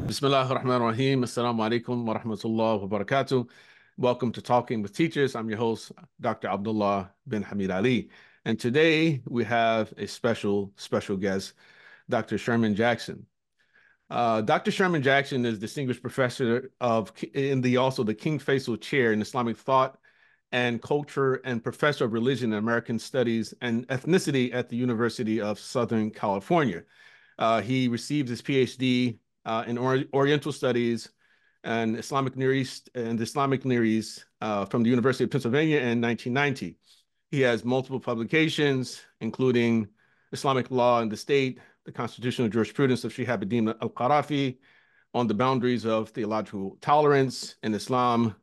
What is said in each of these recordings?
Bismillah ar-Rahman ar-Rahim. Assalamu alaikum wa rahmatullah wa barakatuh. Welcome to Talking with Teachers. I'm your host, Dr. Abdullah bin Hamid Ali. And today we have a special guest, Dr. Sherman Jackson. Dr. Sherman Jackson is distinguished professor in the King Faisal Chair in Islamic Thought and Culture and professor of religion and American studies and ethnicity at the University of Southern California. He received his PhD in Oriental Studies and Islamic Near East from the University of Pennsylvania in 1990. He has multiple publications, including Islamic Law and the State, the Constitutional Jurisprudence of Shihabuddin al-Qarafi, On the Boundaries of Theological Tolerance in Islam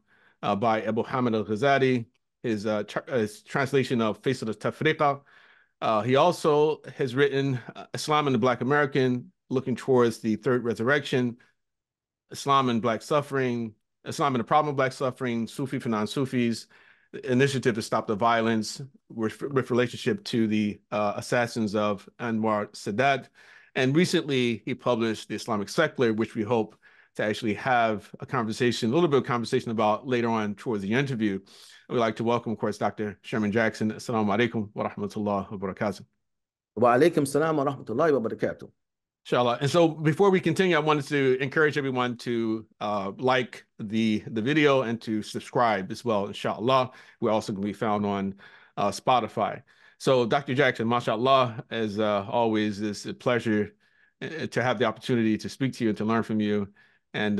by Abu Hamid al-Ghazali, his translation of Faisal al-Tafriqa. He also has written Islam and the Black American, Looking Towards the Third Resurrection, Islam and Black Suffering, Islam and the Problem of Black Suffering, Sufi for Non-Sufis, the Initiative to Stop the Violence with relationship to the assassins of Anwar Sadat. And recently he published the Islamic Secular, which we hope to actually have a little bit of conversation about later on towards the interview. We'd like to welcome, of course, Dr. Sherman Jackson. Assalamu alaikum wa rahmatullah wa barakatuh. Wa alaikum salam wa rahmatullahi wa barakatuh. Inshallah. And so before we continue, I wanted to encourage everyone to like the video and to subscribe as well, inshallah. We're also going to be found on Spotify. So Dr. Jackson, mashallah, as always, it's a pleasure to have the opportunity to speak to you and to learn from you. And,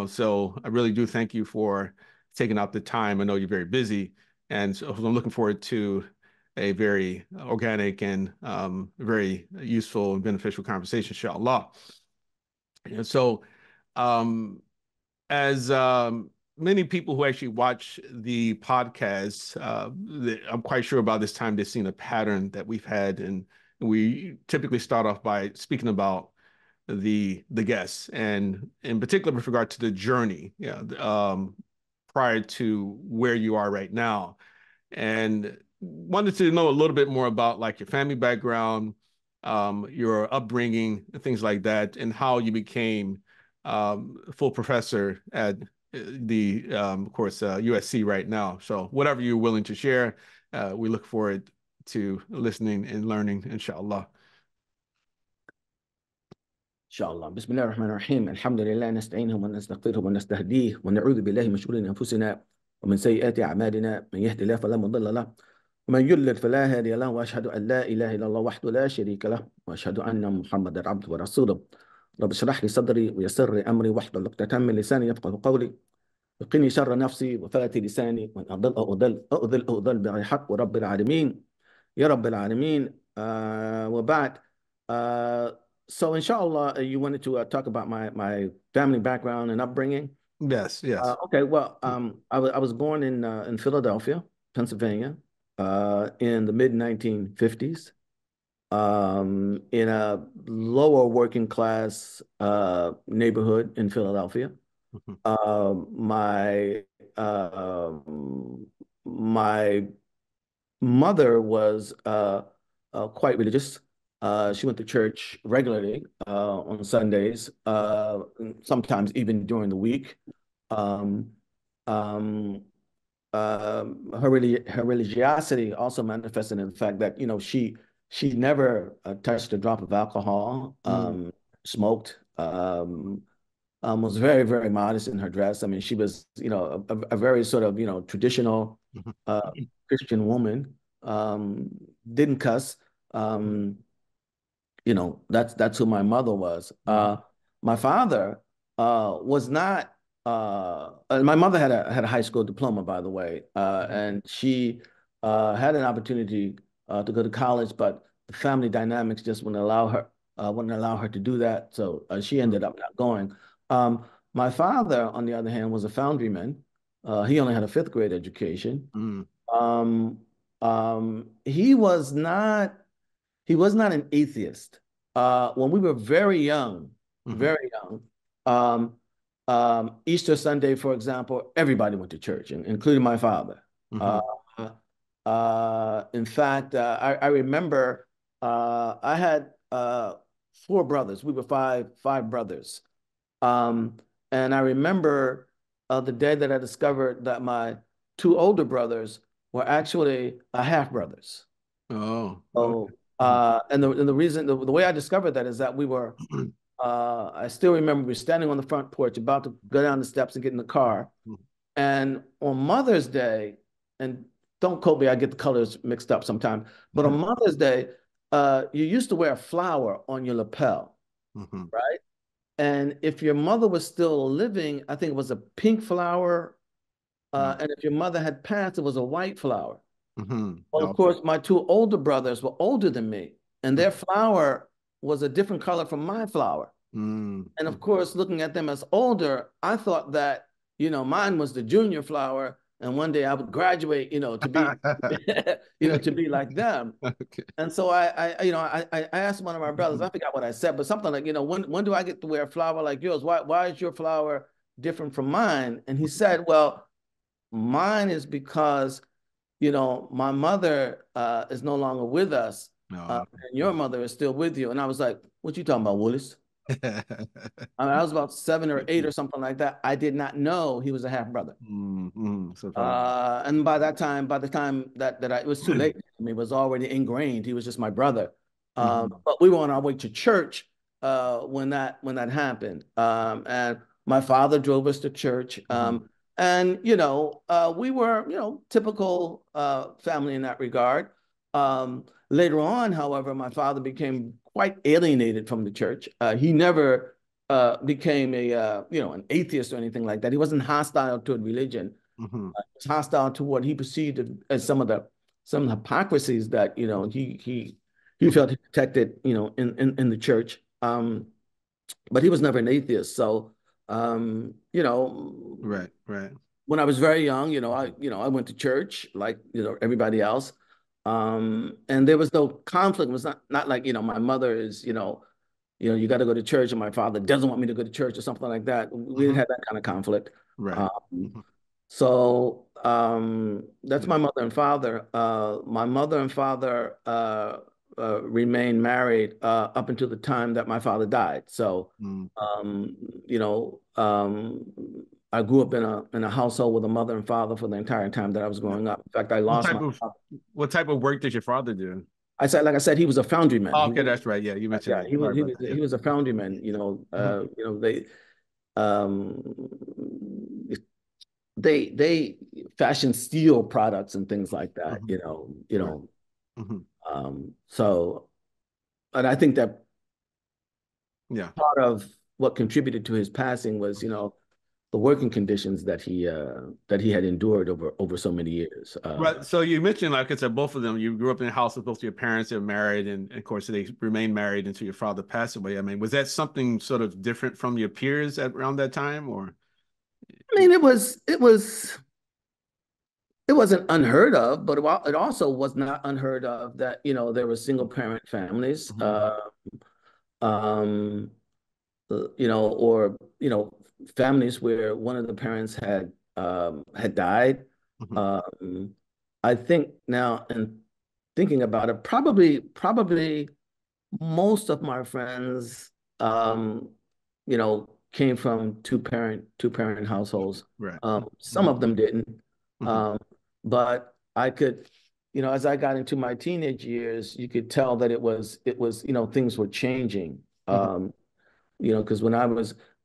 so I really do thank you for taking out the time. I know you're very busy. And so I'm looking forward to a very organic and very useful and beneficial conversation, inshallah. And so as many people who actually watch the podcast, I'm quite sure by this time they've seen a pattern that we've had, and we typically start off by speaking about the guests, and in particular with regard to the journey, prior to where you are right now. And wanted to know a little bit more about like your family background, your upbringing, and things like that, and how you became full professor at of course, USC right now. So whatever you're willing to share, we look forward to listening and learning, inshallah. Inshallah. Bismillah ar-Rahman ar-Rahim. Alhamdulillah, nasta'inhu wa nastaghfiruhu wa nastahdih wa na'udhu billahi min shururi anfusina wa min sayyiati a'malina man yahdihillahu fala mudilla lahu ومن يضلل فلا هادي له واشهد ان لا اله الا الله وحده لا شريك له واشهد ان محمدا عبده ورسوله رب اشرح لي صدري ويسر لي امري واحلل عقدة من لساني يفقهوا قولي وقني شر نفسي وفلت لساني وان اضل بغير حق ورب العالمين يا رب العالمين وبعد. So inshallah, you wanted to talk about my family background and upbringing. Yes. Okay, well, I was born in Philadelphia, Pennsylvania, in the mid-1950s, in a lower working class neighborhood in Philadelphia. My mother was quite religious. She went to church regularly on Sundays, sometimes even during the week. Her religiosity also manifested in the fact that she never touched a drop of alcohol, smoked, was very, very modest in her dress. I mean, she was a very sort of traditional Christian woman. Didn't cuss. That's who my mother was. My father was not. My mother had a high school diploma, by the way, and she had an opportunity to go to college, but the family dynamics just wouldn't allow her to do that. So she ended up not going. My father, on the other hand, was a foundryman. He only had a 5th grade education. He was not an atheist. When we were very young, Easter Sunday, for example, everybody went to church, including my father. In fact, I remember I had 4 brothers. We were five brothers. Um, and I remember the day that I discovered that my two older brothers were actually half brothers. Oh, okay. So, and the reason, the way I discovered that is that I still remember we were standing on the front porch about to go down the steps and get in the car. And on Mother's Day, and don't quote me, I get the colors mixed up sometimes, but on Mother's Day, you used to wear a flower on your lapel, Mhm. right? And if your mother was still living, I think it was a pink flower. Oh. And if your mother had passed, it was a white flower. Well, of Okay. course, my two older brothers were older than me, and their flower was a different color from my flower. Mm, And of mm. course, looking at them as older, I thought that, mine was the junior flower, and one day I would graduate, to be, to be like them. Okay. And so I asked one of my brothers, I forgot what I said, but something like, when do I get to wear a flower like yours? Why is your flower different from mine? And he said, well, mine is because, my mother is no longer with us, No. and your mother is still with you. And I was like, what you talking about, Willis? I mean, I was about 7 or 8 or something like that. I did not know he was a half brother. So funny. And by the time it was too late. I mean, it was already ingrained. He was just my brother. Mhm, But we were on our way to church when that happened. And my father drove us to church. mhm, And we were typical family in that regard. Later on, however, my father became quite alienated from the church. He never became an atheist or anything like that. He wasn't hostile toward religion. mhm, Was hostile to what he perceived as some hypocrisies that he mhm. felt he protected in the church. But he was never an atheist. So Right, right. when I was very young, Mhm, I went to church like everybody else. And there was no conflict. It was not like my mother is you got to go to church, and my father doesn't want me to go to church or something like that. We didn't mhm. have that kind of conflict. Right. Um, Mhm. so that's Yeah. my mother and father. My mother and father remained married up until the time that my father died. So, Mm. um, you know, um, I grew up in a household with a mother and father for the entire time that I was Yeah. growing up. In fact, I What lost type my. of what type of work did your father do? Like I said, he was a foundryman. Oh, He okay, was, that's right. Yeah, you mentioned yeah, that. he was Sorry he about was that. he was a foundryman. Yeah. Um, they fashion steel products and things like that, Mhm. Right. Hmm. so, and I think that Yeah. part of what contributed to his passing was, the working conditions that he had endured over so many years. Right. So you mentioned, like I said, both of them, you grew up in a house with both your parents that were married, and of course they remained married until your father passed away. I mean, was that something sort of different from your peers around that time, or? I mean, it wasn't unheard of, but it also was not unheard of that, there were single parent families, Mhm, um, or families where one of the parents had died. mhm, Um, I think now, and thinking about it, probably most of my friends, came from two parent households. right. Some Mhm, of them didn't, mhm, um, but I could, as I got into my teenage years, you could tell that it was things were changing. mhm, Because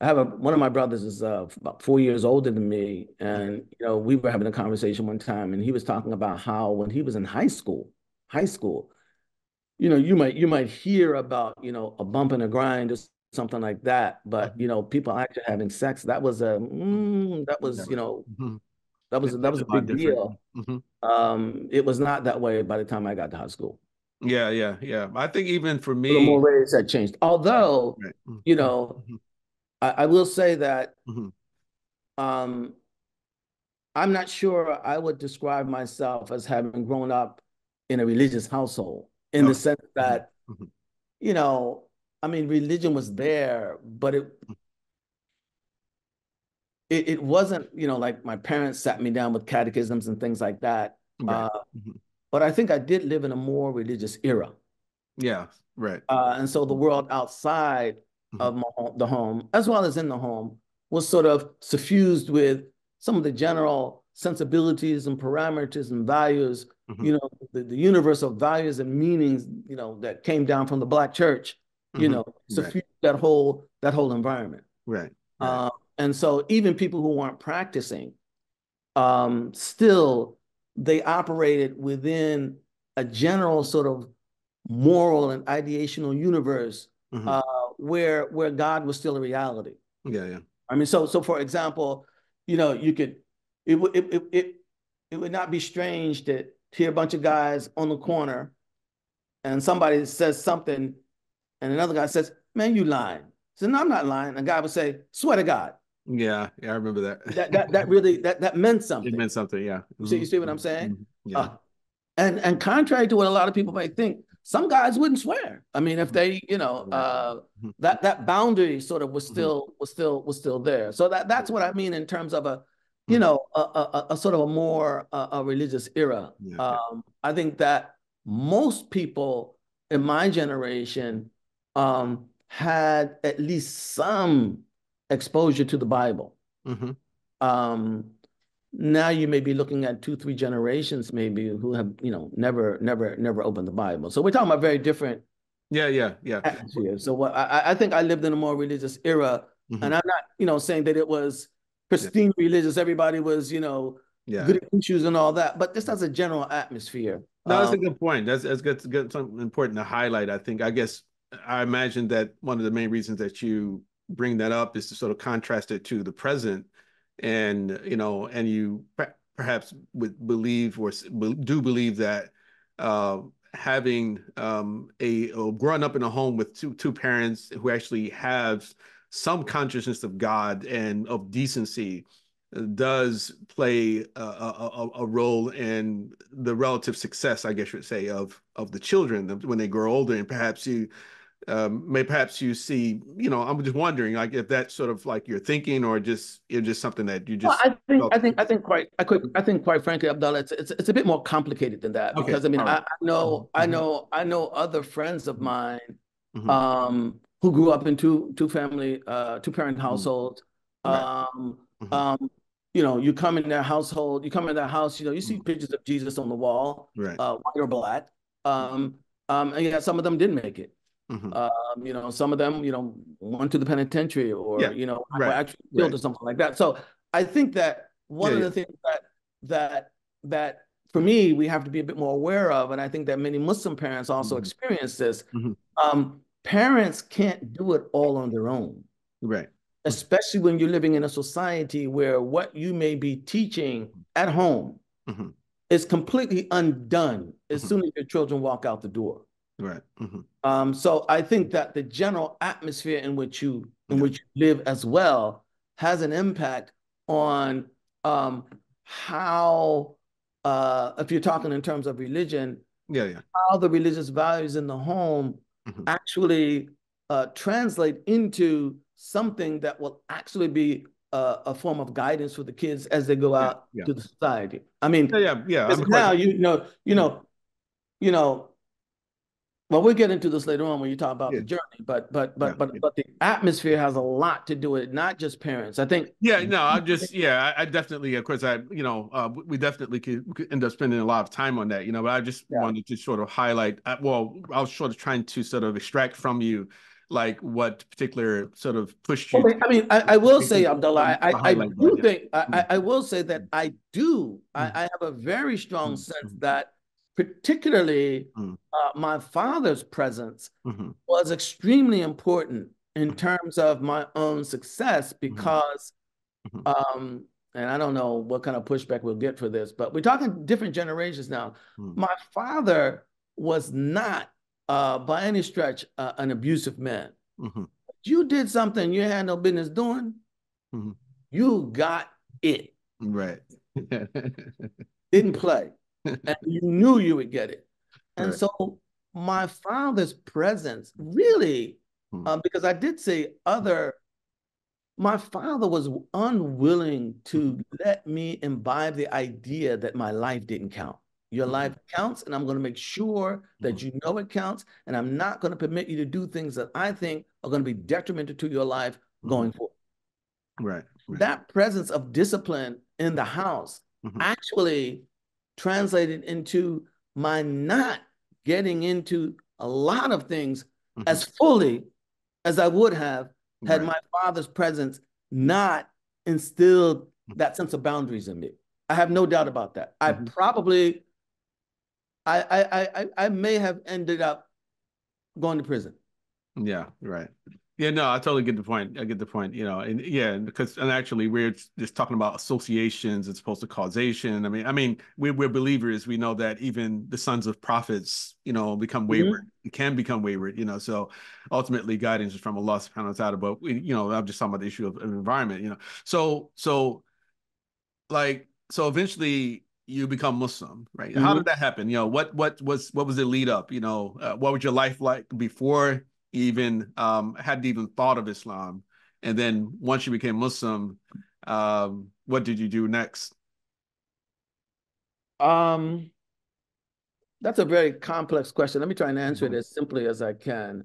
I have one of my brothers is about 4 years older than me, and we were having a conversation one time, and he was talking about how when he was in high school, you might hear about a bump and a grind or something like that, but mhm, people actually having sex, that was mhm. Never. Mhm. that was It's a a lot big different. deal. Mhm. It was not that way by the time I got to high school. Yeah, yeah, yeah. I think even for A little more me, ways had changed. right, Although, right. you know, Mhm, I will say that mhm. um, I'm not sure I would describe myself as having grown up in a religious household in the Okay. sense Mhm, that, mhm, you know, I mean, religion was there, but it wasn't, like my parents sat me down with catechisms and things like that. right. Uh, Mhm. but I think I did live in a more religious era. Yeah, right. And so the world outside Mhm. of the home, as well as in the home, was sort of suffused with some of the general sensibilities and parameters and values, Mhm. the universal values and meanings, that came down from the Black church, Mhm. Right. suffused that whole environment. Right. Right. Uh, and so even people who weren't practicing, still they operated within a general sort of moral and ideational universe, Mhm. uh, where God was still a reality. Yeah. Yeah. I mean, so for example, you could it would not be strange to hear a bunch of guys on the corner and somebody says something and another guy says, "Man, you lying." So no, I'm not lying. A guy would say, "Swear to God." Yeah. Yeah. I remember that. That really that meant It something. meant something. Yeah. You see what I'm saying? Yeah. Uh, and contrary to what a lot of people might think, some guys wouldn't swear. I mean, if they, Right. Mhm. that boundary sort of was Mhm. still there. So that's what I mean in terms of a, Mhm. a sort of a more a religious era. Yeah. Yeah. I think that most people in my generation had at least some exposure to the Bible. Mhm. Um, Now you may be looking at 2, 3 generations maybe who have, never opened the Bible. So we're talking about very different Yeah. Yeah. Yeah. atmospheres. So I think I lived in a more religious era, Mhm. and I'm not, saying that it was Yeah. pristine religious. Everybody was, Yeah. good issues and all that, but just as a general atmosphere. No, that's a good point. That's good, something important to highlight. I think, I guess, I imagine that one of the main reasons that you bring that up is to sort of contrast it to the present, and and you perhaps would believe or do believe that uh, having a or growing up in a home with two parents who actually have some consciousness of God and of decency does play a role in the relative success, I guess you would say, of the children when they grow older, and perhaps you see, I'm just wondering, like, if that's sort of like your thinking, or just it's just something that you Well, just felt. I think quite frankly, Abdullah, it's a bit more complicated than that Okay, because I mean all right. Mm-hmm. I know other friends of mine Mm-hmm. who grew up in two parent Mm-hmm. households. Right. Um, Mm-hmm. um, you come in their household, you come in their house, you see pictures of Jesus on the wall, Right. white or black. And yeah, some of them didn't make it. Mm-hmm. Some of them, went to the penitentiary or, Yeah. were Right. actually killed Right. or something like that. So I think that Yeah. one of Yeah. the things that that for me we have to be a bit more aware of, and I think that many Muslim parents also Mm-hmm. experience this. Mm-hmm. Parents can't do it all on their own, Right. especially when you're living in a society where what you may be teaching at home Mm-hmm. is completely undone as Mm-hmm. soon as your children walk out the door. Right. Mm-hmm. So I think that the general atmosphere in Yeah. which you live as well has an impact on how, if you're talking in terms of religion, Yeah. Yeah. how the religious values in the home Mm-hmm. actually translate into something that will actually be a form of guidance for the kids as they go Yeah. out Yeah. to the society. I Yeah. mean, Yeah. Yeah. because I'm quite. now you know, well, we'll get into this later on when you talk about Yeah. the journey, but but Yeah. but but but the atmosphere has a lot to do with it, not just parents. I think. Yeah, no, I just, yeah, I definitely, of course, we definitely could end up spending a lot of time on that, but I just Yeah. wanted to sort of highlight, well, I was sort of trying to sort of extract from you, like, what particular sort of pushed you Okay, I mean, I will say, Abdullah, to I highlight that. do think Yeah. I will say that I have a very strong Mhm. sense Mhm. that particularly Mhm. my father's presence Mhm. was extremely important in terms of my own success Mhm. because Mhm. Um, and I don't know what kind of pushback we'll get for this, but we're talking different generations now. Mhm. My father was not, by any stretch, an abusive man. Mhm. You did something you had no business doing, Mhm. you got it. Right. Didn't play, and you knew you would get it. And Right. so my father's presence really, Mhm. because I did say my father was unwilling Mhm. to let me imbibe the idea that my life didn't count. Your life counts, and I'm going to make sure that you know it counts, and I'm not going to permit you to do things that I think are going to be detrimental to your life going forward. Right. That presence of discipline in the house actually translated into my not getting into a lot of things as fully as I would have had my father's presence not instilled that sense of boundaries in me. I have no doubt about that. I probably, I may have ended up going to prison. Yeah, right. Yeah, no, I totally get the point. I get the point, you know, and yeah, because and actually we're just talking about associations as opposed to causation. I mean, we're believers. We know that even the sons of prophets, you know, become wayward. It can become wayward, you know. So ultimately guidance is from Allah subhanahu wa ta'ala. But you know, I'm just talking about the issue of environment, you know. So so eventually you become Muslim, right? How did that happen? You know, what was the lead up? You know, what was your life like before you even had even thought of Islam? And then once you became Muslim, what did you do next? That's a very complex question. Let me try and answer it as simply as I can.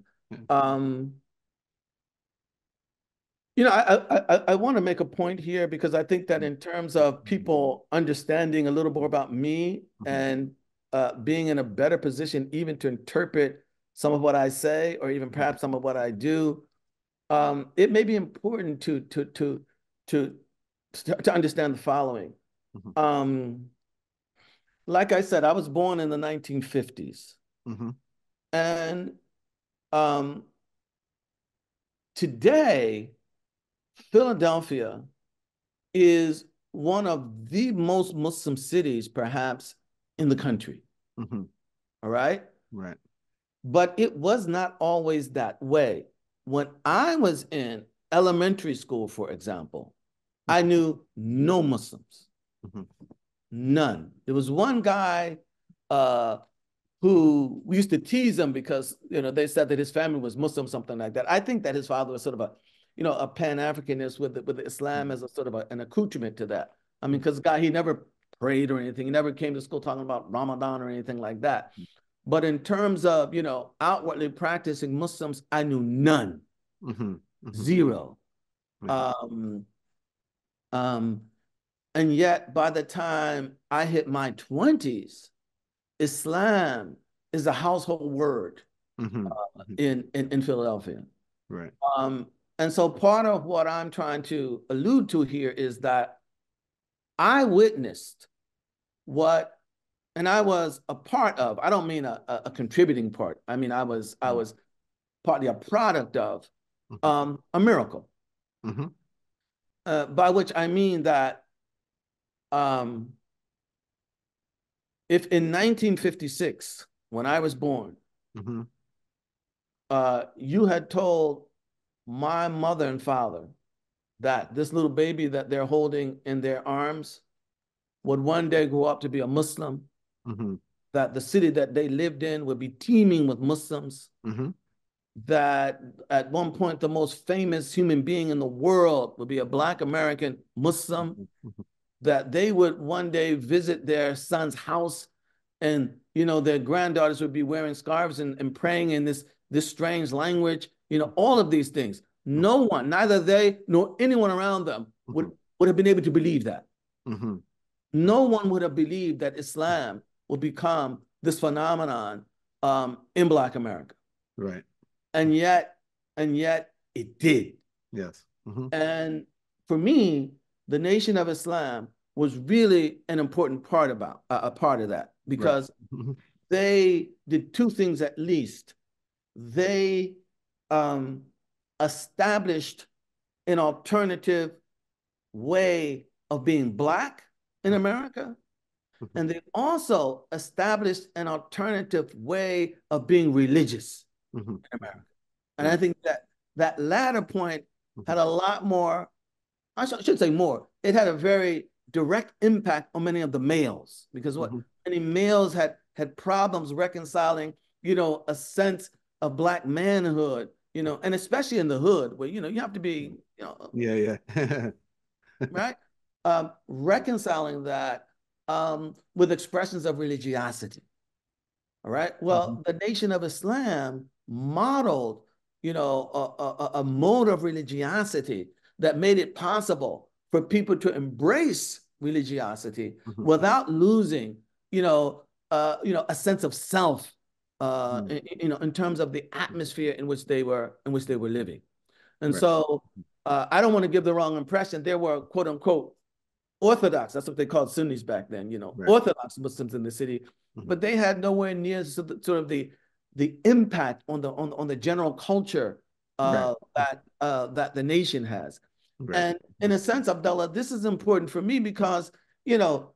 You know, I want to make a point here because I think that in terms of people understanding a little more about me and being in a better position even to interpret some of what I say or even perhaps some of what I do, it may be important to understand the following. Like I said, I was born in the 1950s, and today, Philadelphia is one of the most Muslim cities, perhaps, in the country. All right? Right. But it was not always that way. When I was in elementary school, for example, I knew no Muslims. None. There was one guy who we used to tease him because, you know, they said that his family was Muslim, something like that. I think that his father was sort of a Pan-Africanist with Islam as a sort of an accoutrement to that. I mean, because he never prayed or anything. He never came to school talking about Ramadan or anything like that. But in terms of, outwardly practicing Muslims, I knew none. Zero. And yet, by the time I hit my 20s, Islam is a household word in Philadelphia. Right. And so part of what I'm trying to allude to here is that I witnessed what, and I was a part of, I don't mean a contributing part. I mean, I was partly a product of a miracle. By which I mean that if in 1956, when I was born, you had told my mother and father that this little baby that they're holding in their arms would one day grow up to be a Muslim, that the city that they lived in would be teeming with Muslims, that at one point the most famous human being in the world would be a Black American Muslim, that they would one day visit their son's house and, their granddaughters would be wearing scarves and praying in this strange language, all of these things. No one, neither they nor anyone around them would have been able to believe that. No one would have believed that Islam would become this phenomenon in Black America. Right. And yet it did. Yes. And for me, the Nation of Islam was really an important part of that because they did two things at least. They established an alternative way of being Black in America, and they also established an alternative way of being religious in America. And I think that latter point had a lot more, I should say more, it had a very direct impact on many of the males, because many males had problems reconciling, a sense of Black manhood, and especially in the hood where, you have to be, Yeah. right? Reconciling that with expressions of religiosity. All right. Well, the Nation of Islam modeled, a mode of religiosity that made it possible for people to embrace religiosity without losing, a sense of self, in terms of the atmosphere in which they were living. And Right. so, I don't want to give the wrong impression. There were quote unquote Orthodox, that's what they called Sunnis back then, Right. Orthodox Muslims in the city, but they had nowhere near sort of the impact on the general culture Right. that the nation has. Right. And in a sense, Abdullah, this is important for me because, you know,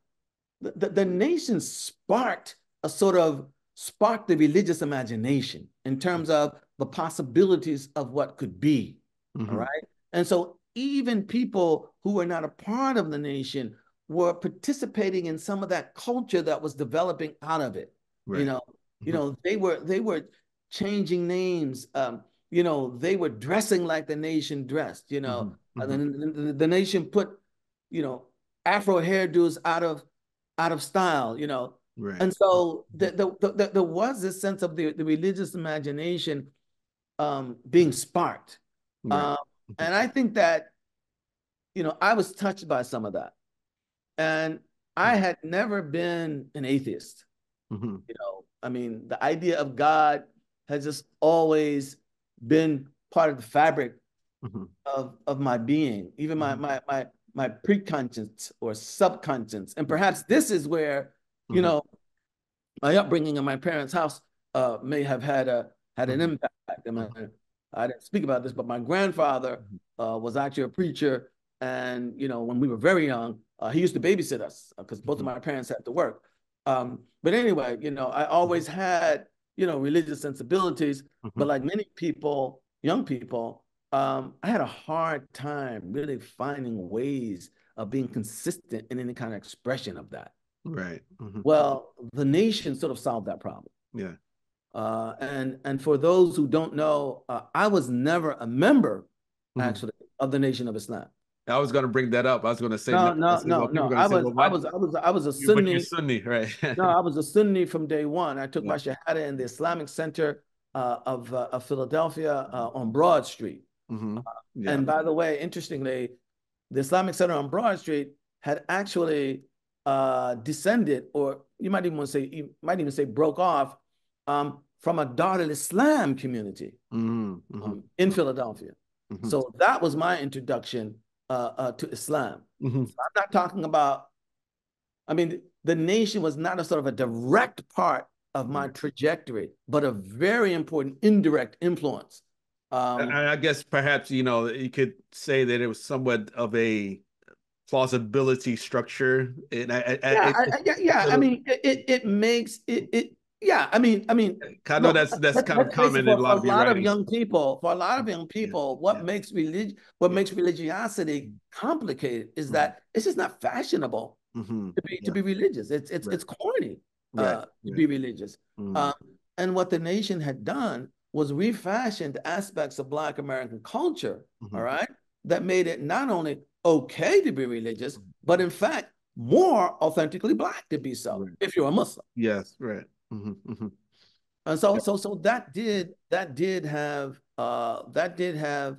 the nation sparked the religious imagination in terms of the possibilities of what could be. All Mm-hmm. right. And so even people who were not a part of the nation were participating in some of that culture that was developing out of it. You Right. know, Mm-hmm. they were changing names. They were dressing like the nation dressed. Mm-hmm. And Mm-hmm. then the nation put, you know, Afro hairdos out of style. Right. And so there was this sense of the religious imagination being sparked. Right. Um, and I think that, I was touched by some of that. And I had never been an atheist. Mm-hmm. I mean, the idea of God has just always been part of the fabric Mm-hmm. of my being, even my Mm-hmm. my my my preconscious or subconscious. And perhaps this is where, you Mm-hmm. know, my upbringing in my parents' house may have had an Mm-hmm. impact. I mean, I didn't speak about this, but my grandfather was actually a preacher, and when we were very young, he used to babysit us because both of Mm-hmm. my parents had to work. But anyway, I always had religious sensibilities, Mm-hmm. but like many people, young people, I had a hard time really finding ways of being consistent in any kind of expression of that. Right. Mm-hmm. Well, the nation sort of solved that problem. Yeah. And for those who don't know, I was never a member, Mm-hmm. actually, of the Nation of Islam. I was going to bring that up. I was going to say No, next. I no, said, well, no, people no. are going to say, well, what? I was a But you're Sunni. Sunni, right? No, I was a Sunni from day one. I took Yeah. my Shahada in the Islamic Center of Philadelphia on Broad Street. Mm-hmm. Yeah. And by the way, interestingly, the Islamic Center on Broad Street had actually descended, or you might even say broke off from a Dar al-Islam community Mm-hmm. Mm-hmm. in Philadelphia. Mm-hmm. So that was my introduction to Islam. Mm-hmm. So I'm not talking about, I mean, the nation was not a sort of a direct part of my Right. trajectory, but a very important indirect influence. I guess perhaps, you could say that it was somewhat of a plausibility structure. And Yeah, yeah. I so mean, it makes it. Yeah, I know look. that's kind of Let's face it. common in a lot For a of your lot of writings. young people, Yeah. what Yeah. Yeah. makes religiosity complicated is Mm-hmm. that it's just not fashionable Mm-hmm. to Yeah. be religious. Right. It's corny Right. to Right. be religious. Mm-hmm. Um, and what the nation had done was refashioned aspects of Black American culture. All Mm-hmm. right, that made it not only okay to be religious, but in fact more authentically Black to be so Right. if you're a Muslim. Yes. Right. Mm-hmm. Mm-hmm. And Yeah. so that did have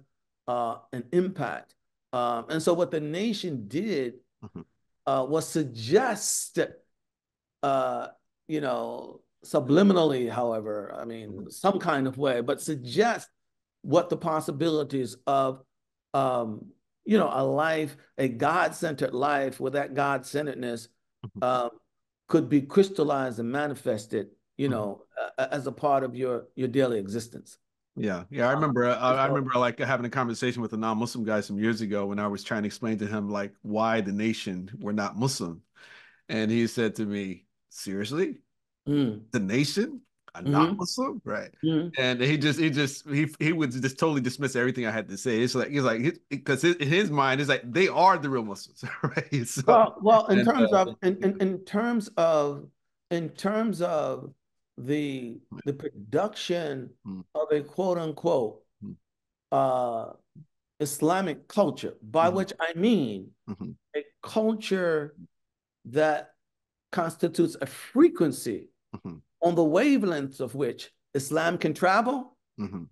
an impact. And so what the nation did Mm-hmm. was suggest, subliminally, however, I Mm-hmm. mean, some kind of way, but suggest what the possibilities of, a life, a God-centered life, where that God-centeredness Mm-hmm. um, could be crystallized and manifested, Mm-hmm. as a part of your daily existence. Yeah, yeah. I remember. I So, remember like having a conversation with a non-Muslim guy some years ago when I was trying to explain to him like why the nation were not Muslim, and he said to me, "Seriously, mm, the nation are not mm, Muslim, right?" mm. And he would just totally dismiss everything I had to say. It's like because in his mind, it's like they are the real Muslims, right? So Well, and in terms of the production of a quote unquote uh, Islamic culture, by mhm, which I mean mhm, a culture that constitutes a frequency Mhm. on the wavelengths of which Islam can travel. Mhm.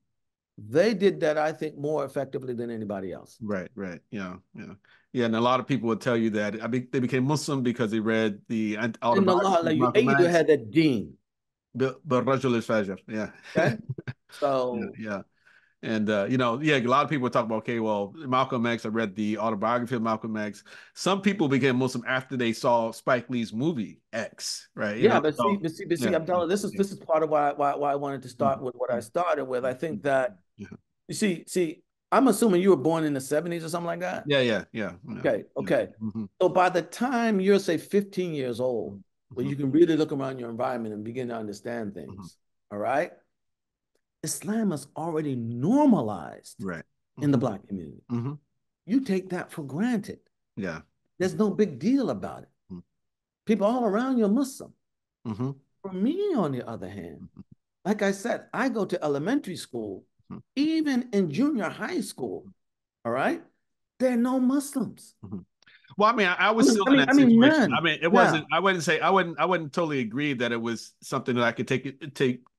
They did that, I think, more effectively than anybody else. Right, right. Yeah, yeah. Yeah, and a lot of people would tell you that they became Muslim because they read the إن الله autobiography لا of Malcolm يؤيد X, هذا الدين. بالرجل الفاجر. Yeah. Okay, Yeah, so yeah. And yeah, a lot of people talk about, okay, well, Malcolm X, I read the autobiography of Malcolm X. Some people became Muslim after they saw Spike Lee's movie X, right? yeah, but see, So yeah, yeah, Abdullah, this yeah. is part of why I wanted to start with what I started with. I think that Yeah, I'm assuming you were born in the 70s or something like that. yeah, yeah, yeah, yeah, Okay, yeah. okay. Mm-hmm. So by the time you're, say, 15 years old, where Mm-hmm. you can really look around your environment and begin to understand Mm-hmm. things, all right? Islam is already normalized Right. in the Mm-hmm. Black community. Mm-hmm. You take that for granted. Yeah. There's no big deal about it. Mm-hmm. People all around you are Muslim. Mm-hmm. For me, on the other hand, like I said, I go to elementary school, Mm-hmm. even in junior high school, all right? There are no Muslims. Mm-hmm. Well, I mean, I was still in that I mean, situation. I none. mean, it wasn't. Now, I wouldn't totally agree that it was something that I could take it,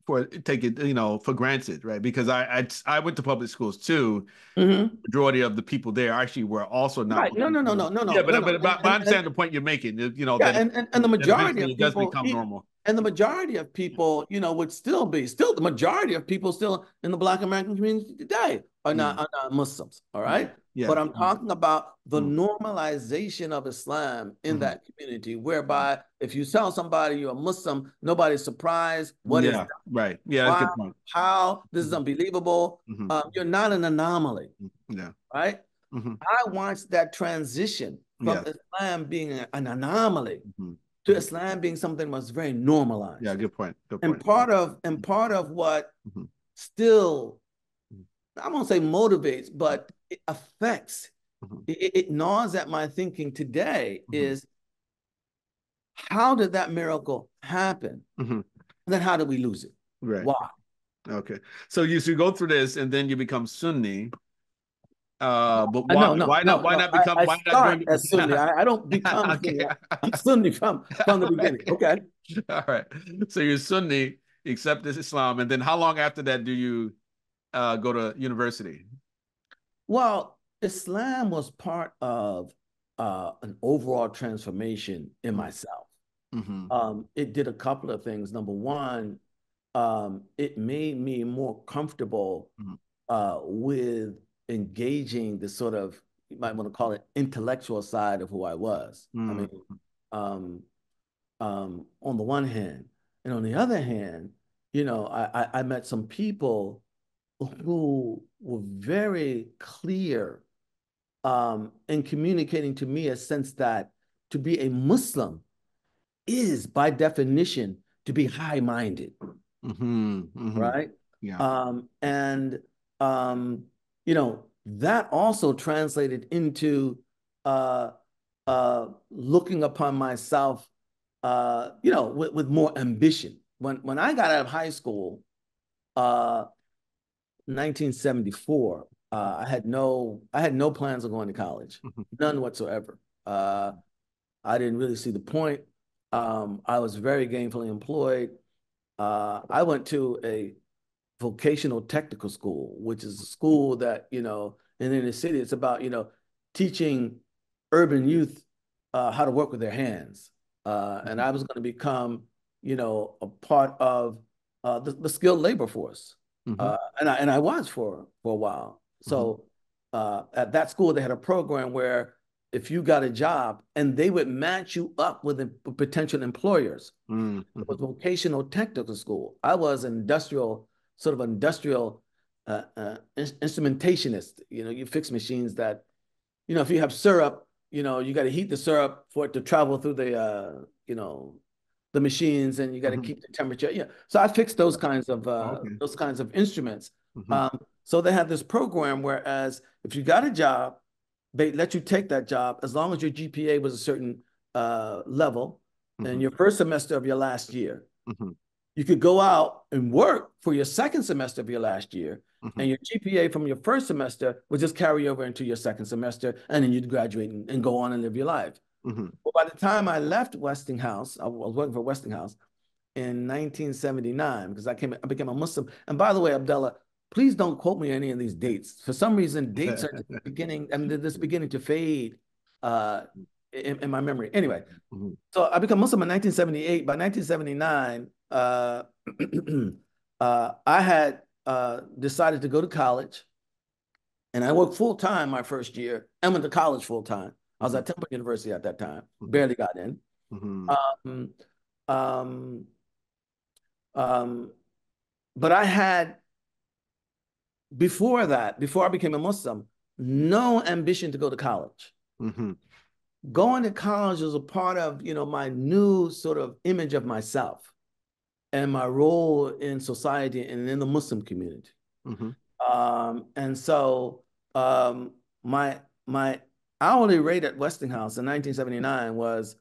for granted, right? Because I went to public schools too. mhm. Majority of the people there actually were also not Right. No, Muslim. no, no, no, no, Yeah, no, no, no. but I understand the point you're making. Yeah, That and the that majority eventually of it does people, become normal. and the majority of people, would still the majority of people still in the Black American community today Yeah, are not Muslims. All yeah, right. yeah. But I'm talking about the Mm-hmm. normalization of Islam in Mm-hmm. that community, whereby if you tell somebody you're a Muslim, nobody's surprised. What is Yeah, that? right. Yeah, that's a Why? good point. How? This is Mm-hmm. unbelievable. Mm-hmm. You're not an anomaly, Yeah. right? Mm-hmm. I watched that transition from Yeah. Islam being an anomaly Mm-hmm. to Mm-hmm. Islam being something that was very Yeah, normalized. good point. Good And point. part of what Mm-hmm. still, I won't say motivates, but it affects, Mm-hmm. it gnaws at my thinking today Mm-hmm. is, how did that miracle happen? Mm-hmm. And then how did we lose it? Right. Why? Okay. So you go through this and then you become Sunni. But No, no, no, why no. not become I why not start join? as Sunni. I don't become Sunni. Okay. I'm Sunni from the beginning. Okay. Okay. All right. So you're Sunni, accept this Islam, and then how long after that do you go to university? Well, Islam was part of an overall transformation in myself. Mm-hmm. It did a couple of things. Number one, it made me more comfortable Mm-hmm. with engaging the sort of, you might want to call it, intellectual side of who I was. I mean, um, on the one hand, and on the other hand, I met some people who were very clear in communicating to me a sense that to be a Muslim is, by definition, to be high-minded, Mm-hmm. Mm-hmm. right? Yeah. And that also translated into uh, looking upon myself, with more ambition. When I got out of high school, 1974, I had no plans of going to college, Mm-hmm. none whatsoever. I didn't really see the point. I was very gainfully employed. I went to a vocational technical school, which is a school that, in the city, it's about, teaching urban youth how to work with their hands. And I was going to become, a part of the skilled labor force. Mm-hmm. And I was for a while. Mm-hmm. So at that school, they had a program where if you got a job, and they would match you up with potential employers. It Mm-hmm. was vocational technical school. I was sort of industrial instrumentationist. You fix machines that, if you have syrup, you got to heat the syrup for it to travel through the machines, and you got to Mm-hmm. keep the temperature. Yeah. So I fixed Okay. those kinds of instruments. Mm-hmm. So they had this program, whereas if you got a job, they let you take that job as long as your GPA was a certain level in Mm-hmm. your first semester of your last year. Mm-hmm. You could go out and work for your second semester of your last year, Mm-hmm. and your GPA from your first semester would just carry over into your second semester, and then you'd graduate and go on and live your life. Mm-hmm. Well, by the time I left Westinghouse, I was working for Westinghouse in 1979 because I became a Muslim. And by the way, Abdullah, please don't quote me on any of these dates. For some reason, dates are just beginning. I mean, they're just beginning to fade uh, in my memory. Anyway, Mm-hmm. so I became Muslim in 1978. By 1979, I had decided to go to college, and I worked full time my first year and went to college full time. I was Mm-hmm. at Temple University at that time, Mm-hmm. barely got in. Mm-hmm. Um, um, um, but I had, before that, before I became a Muslim, no ambition to go to college. Mm-hmm. Going to college was a part of, my new sort of image of myself and my role in society and in the Muslim community. Mm-hmm. And so my my hourly rate at Westinghouse in 1979 was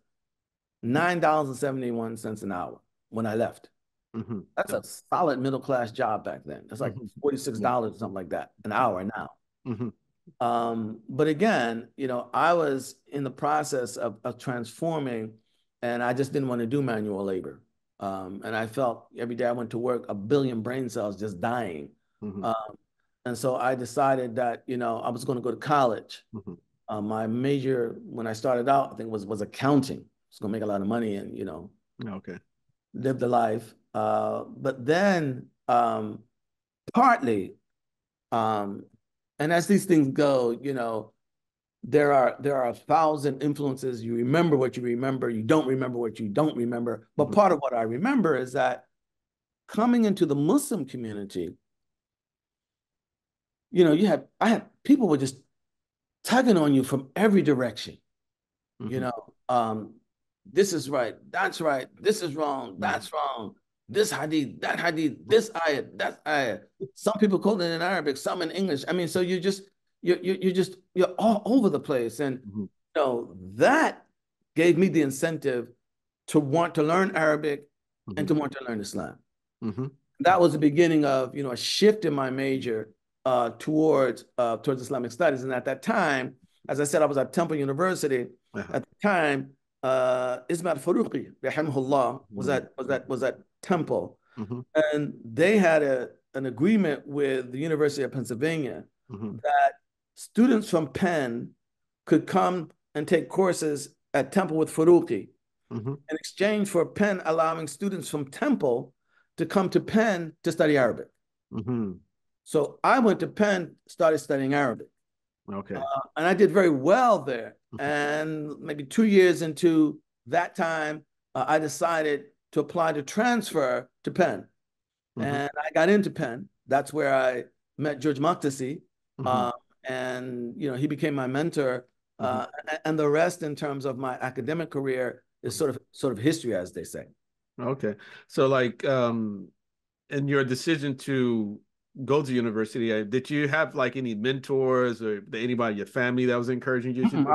$9.71 an hour when I left. Mm-hmm. That's a solid middle class job back then. That's like Mm-hmm. Yeah. $46 or something like that an hour now. Mm-hmm. But again, I was in the process of transforming, and I just didn't want to do manual labor. And I felt every day I went to work, a billion brain cells just dying. Mm-hmm. Um, and so I decided that, I was going to go to college. Mm-hmm. My major, when I started out, I think was accounting. I was going to make a lot of money and, Okay. live the life. But then partly, um, and as these things go, there are 1,000 influences. You remember what you remember. You don't remember what you don't remember. But Mm-hmm. part of what I remember is that coming into the Muslim community, I had people were just tugging on you from every direction. You Mm-hmm. know, this is right, that's right, this is wrong, Mm-hmm. that's wrong, this hadith, that hadith, this ayat, that ayat. Some people quote it in Arabic, some in English. I mean, so you're all over the place, and Mm-hmm. that gave me the incentive to want to learn Arabic and Mm-hmm. to want to learn Islam. Mm-hmm. That was the beginning of a shift in my major towards Islamic studies. And at that time, as I said, I was at Temple University. Uh-huh. At the time, Ismail Faruqi, rahimahullah, Mm-hmm. was at Temple, Mm-hmm. and they had an agreement with the University of Pennsylvania Mm-hmm. that students from Penn could come and take courses at Temple with Faruqi Mm-hmm. in exchange for Penn allowing students from Temple to come to Penn to study Arabic. Mm-hmm. So I went to Penn, started studying Arabic, Okay. and I did very well there. Mm-hmm. And maybe 2 years into that time, I decided to apply to transfer to Penn. Mm-hmm. And I got into Penn. That's where I met George Maktasi. Mm-hmm. And he became my mentor. Mm-hmm. And the rest in terms of my academic career is sort of history, as they say. Okay. So like in your decision to go to university, did you have like any mentors or anybody in your family that was encouraging you to do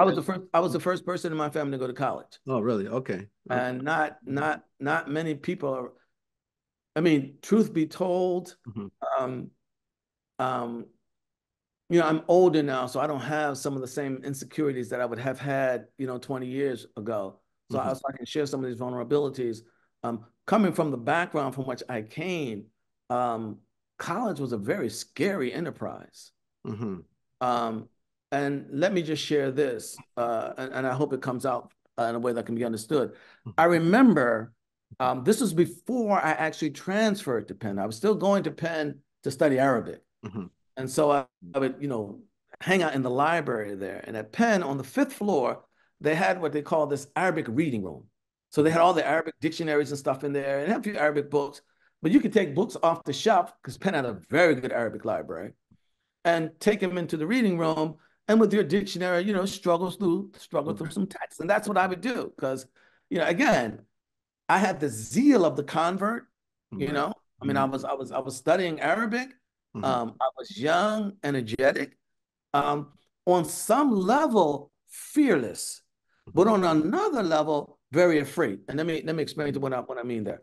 I was the first person in my family to go to college. Oh, really? Okay. Okay. And not many people are, I mean, truth be told, Mm-hmm. um, um, I'm older now, so I don't have some of the same insecurities that I would have had, 20 years ago. So Mm-hmm. I can share some of these vulnerabilities. Coming from the background from which I came, um, college was a very scary enterprise. Mm-hmm. Um, and let me just share this, and I hope it comes out in a way that can be understood. I remember this was before I actually transferred to Penn. I was still going to Penn to study Arabic. Mm-hmm. And so I would, hang out in the library there. And at Penn, on the fifth floor, they had what they call this Arabic reading room. So they had all the Arabic dictionaries and stuff in there, and had a few Arabic books. But you could take books off the shelf because Penn had a very good Arabic library, and take them into the reading room. And with your dictionary, struggle through some text. And that's what I would do because, again, I had the zeal of the convert. Right. I mean, I was studying Arabic. Mm-hmm. I was young, energetic, on some level, fearless, but on another level, very afraid. And let me explain to what I mean there.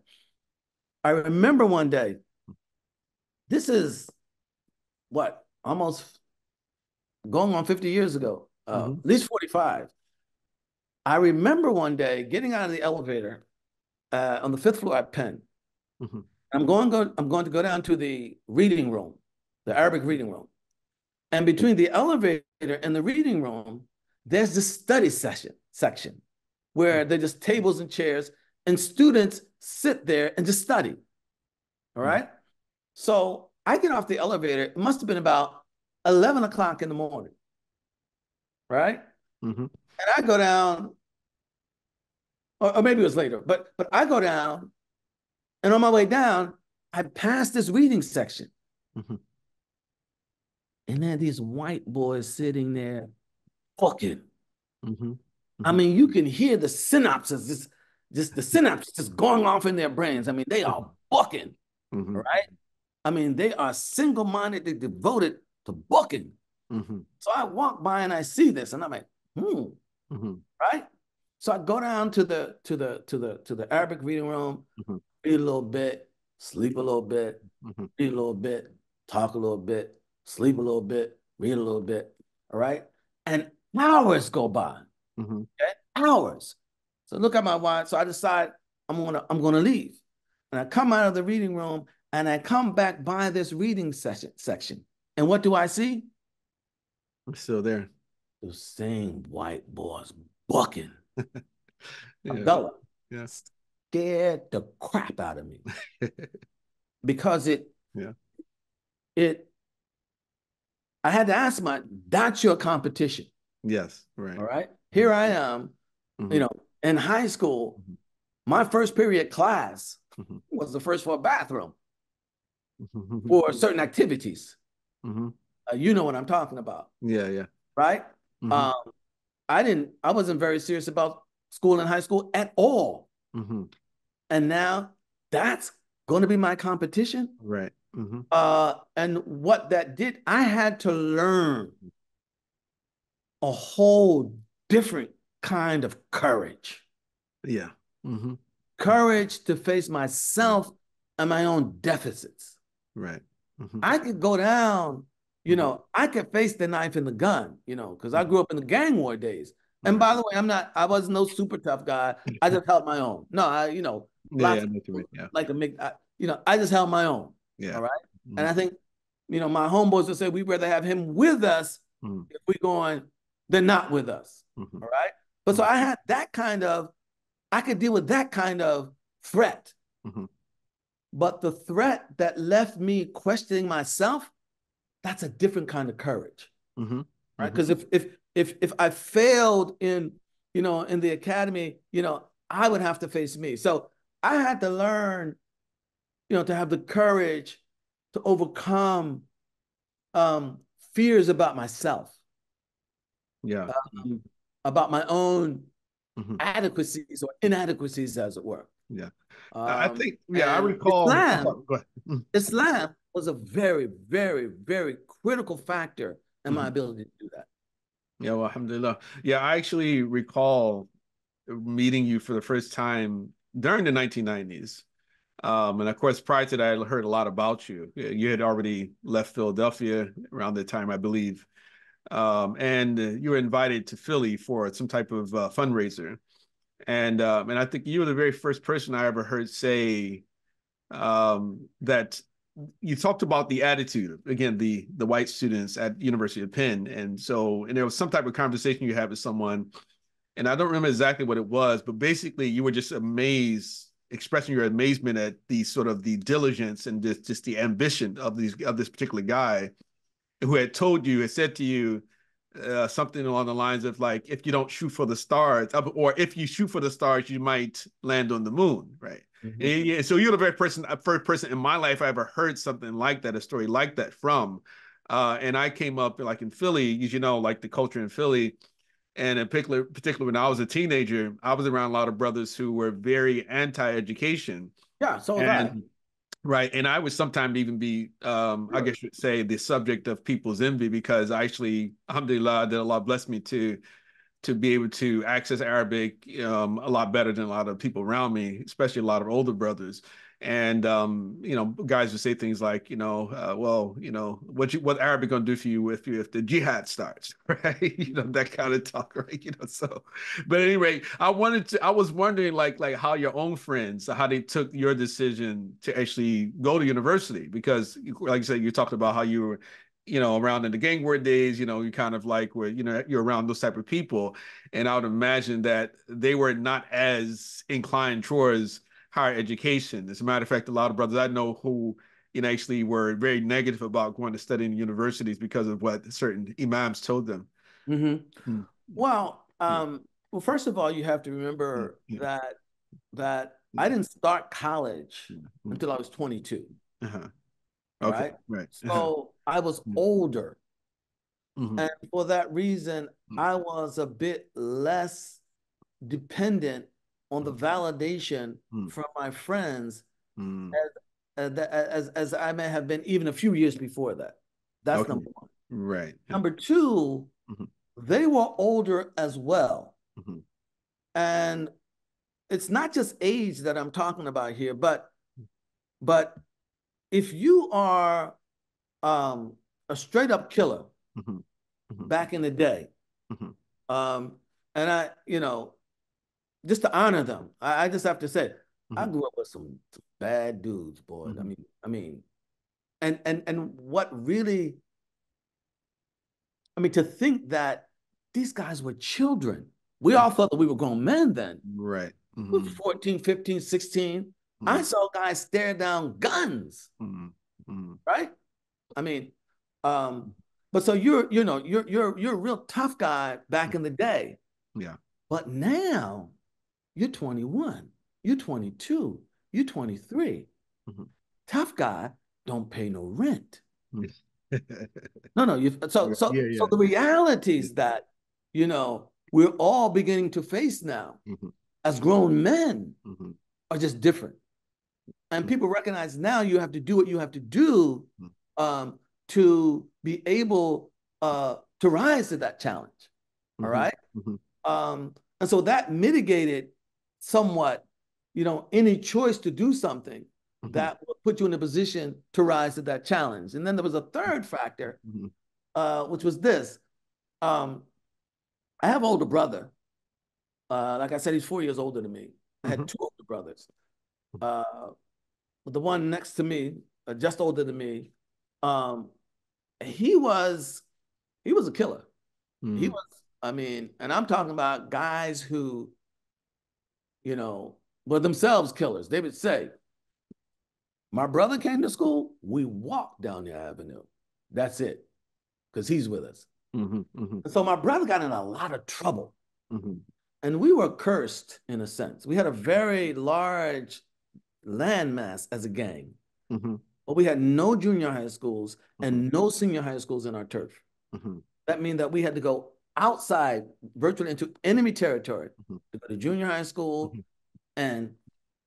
I remember one day, this is what, almost going on 50 years ago, Mm-hmm. at least 45. I remember one day getting out of the elevator on the fifth floor at Penn. Mm-hmm. I'm going to go down to the reading room, the Arabic reading room. And between the elevator and the reading room, there's the study section where they're just tables and chairs, and students sit there and just study. All right. So I get off the elevator. It must have been about 11 o'clock in the morning. Right. Mm-hmm. And I go down, or maybe it was later, but I go down, and on my way down, I pass this reading section. Mm-hmm. And then these white boys sitting there fucking. Mm-hmm. I mean, you can hear the synapses, just the synapses just going off in their brains. I mean, they are bucking, Mm-hmm. right? I mean, they are single-mindedly devoted to bucking. Mm-hmm. So I walk by and I see this, and I'm like, Mm-hmm. right? So I go down to the Arabic reading room, Mm-hmm. read a little bit, sleep a little bit, Mm-hmm. read a little bit, talk a little bit, sleep a little bit, read a little bit. All right. And hours go by. Mm-hmm. Okay? Hours. So look at my watch. So I decide I'm gonna leave. And I come out of the reading room and I come back by this reading section. And what do I see? I'm still there. The same white boys bucking. Yeah. Abdullah Yeah. scared the crap out of me because Yeah. I had to ask that's your competition. Yes. Right. All right. Here I am, Mm-hmm. In high school, my first period class Mm-hmm. was the first floor bathroom Mm-hmm. for certain activities. Mm-hmm. You know what I'm talking about, Yeah. Yeah. right? Mm-hmm. I wasn't very serious about school in high school at all. Mm-hmm. And now that's going to be my competition. Right. Mm-hmm. And what that did, I had to learn a whole different kind of courage. Yeah. Mm-hmm. Courage to face myself and my own deficits. Right. Mm-hmm. I could go down, I could face the knife and the gun, because I grew up in the gang war days. And by the way, I wasn't no super tough guy. I just held my own. No, Yeah. lots Yeah. of Make it people yeah. like to I just held my own. Yeah. All right. Mm-hmm. And I think, my homeboys would say we'd rather have him with us Mm-hmm. if we're going than not with us. Mm-hmm. All right. But so I had I could deal with that kind of threat. Mm-hmm. But the threat that left me questioning myself, that's a different kind of courage. Mm-hmm. Right? Because if I failed in the academy, I would have to face me. So I had to learn, to have the courage to overcome fears about myself, Yeah. about my own Mm-hmm. adequacies or inadequacies, as it were. Yeah. I think, I And recall. Go ahead. Mm-hmm. Islam was a very, very, very critical factor in my ability to do that. Yeah, well, alhamdulillah. Yeah, I actually recall meeting you for the first time during the 1990s. And of course, prior to that, I heard a lot about you. You had already left Philadelphia around that time, I believe. And you were invited to Philly for some type of fundraiser. And I think you were the very first person I ever heard say that you talked about the attitude, again, the white students at University of Penn. And there was some type of conversation you had with someone, and I don't remember exactly what it was, but basically you were just amazed, expressing your amazement at the sort of the diligence and just the ambition of this particular guy who had said to you something along the lines of like, if you don't shoot for the stars, or if you shoot for the stars, you might land on the moon, right? Mm-hmm. And so you're the first person in my life I ever heard something like that, a story like that from. And I came up like in Philly, as you know, like the culture in Philly, and in particular when I was a teenager, I was around a lot of brothers who were very anti-education. Yeah, so was I. Right. And I would sometimes even be, I guess you'd say, the subject of people's envy, because I actually, alhamdulillah, that Allah blessed me to be able to access Arabic a lot better than a lot of people around me, especially a lot of older brothers. And guys would say things like, well, what Arabic gonna do for you if the jihad starts, right? That kind of talk, right? So, but anyway, I was wondering like how your own friends, how they took your decision to actually go to university, because like I said, you talked about how you were, around in the gang war days, you kind of like where, you're around those type of people. And I would imagine that they were not as inclined towards higher education. As a matter of fact, a lot of brothers I know who, actually were very negative about going to study in universities because of what certain imams told them. Mm-hmm. Mm, Well, yeah, well, first of all, you have to yeah, remember yeah, that yeah, I didn't start college yeah. Mm. until I was 22. Uh-huh. All Okay, right. right. Uh-huh. So I was Mm, older. mhm, And for that reason, mm, I was a bit less dependent on the mm, validation mm, from my friends mm. as I may have been even a few years before that. That's Okay, number one. right. Yeah. Number two, Mhm, they were older as well. mhm, And it's not just age that I'm talking about here, but if you are um, a straight up killer mhm, mhm, back in the day, mhm, um, and just to honor them, I just have to say, I mhm, grew up with some bad dudes, boy. mhm, And what really, to think that these guys were children. We mhm. all thought that we were grown men then. Right. We were Mhm, 14, 15, 16. I mhm, saw guys stare down guns, mhm, mhm. right? I mean, um, but so you're a real tough guy back in the day. Yeah. But now you're 21, you're 22, you're 23. Mhm. Tough guy don't pay no rent. Mhm. No, no. You so Yeah, so yeah, so yeah. the Yeah. realities that we're all beginning to face now Mhm, as grown men mhm, are just different. And mhm, people recognize now you have to do what you have to do mhm, um, to be able to rise to that challenge. All mhm, right. mhm, And so that mitigated somewhat, any choice to do something mhm, that would put you in a position to rise to that challenge. And then there was a third factor, mhm, which was this. Um, I have an older brother. Like I said, he's 4 years older than me. I had mhm, two older brothers. Uh, the one next to me, just older than me, um, he was he was a killer. He mhm, was, and I'm talking about guys who, were themselves killers. They would say, "My brother came to school. We walked down the avenue. That's it, because he's with us." mhm, mhm, And so my brother got in a lot of trouble, mhm, and we were cursed in a sense. We had a very large landmass as a gang. mhm, But we had no junior high schools mhm, and no senior high schools in our turf. mhm, That means that we had to go outside, virtually into enemy territory mhm, to go to junior high school mhm, and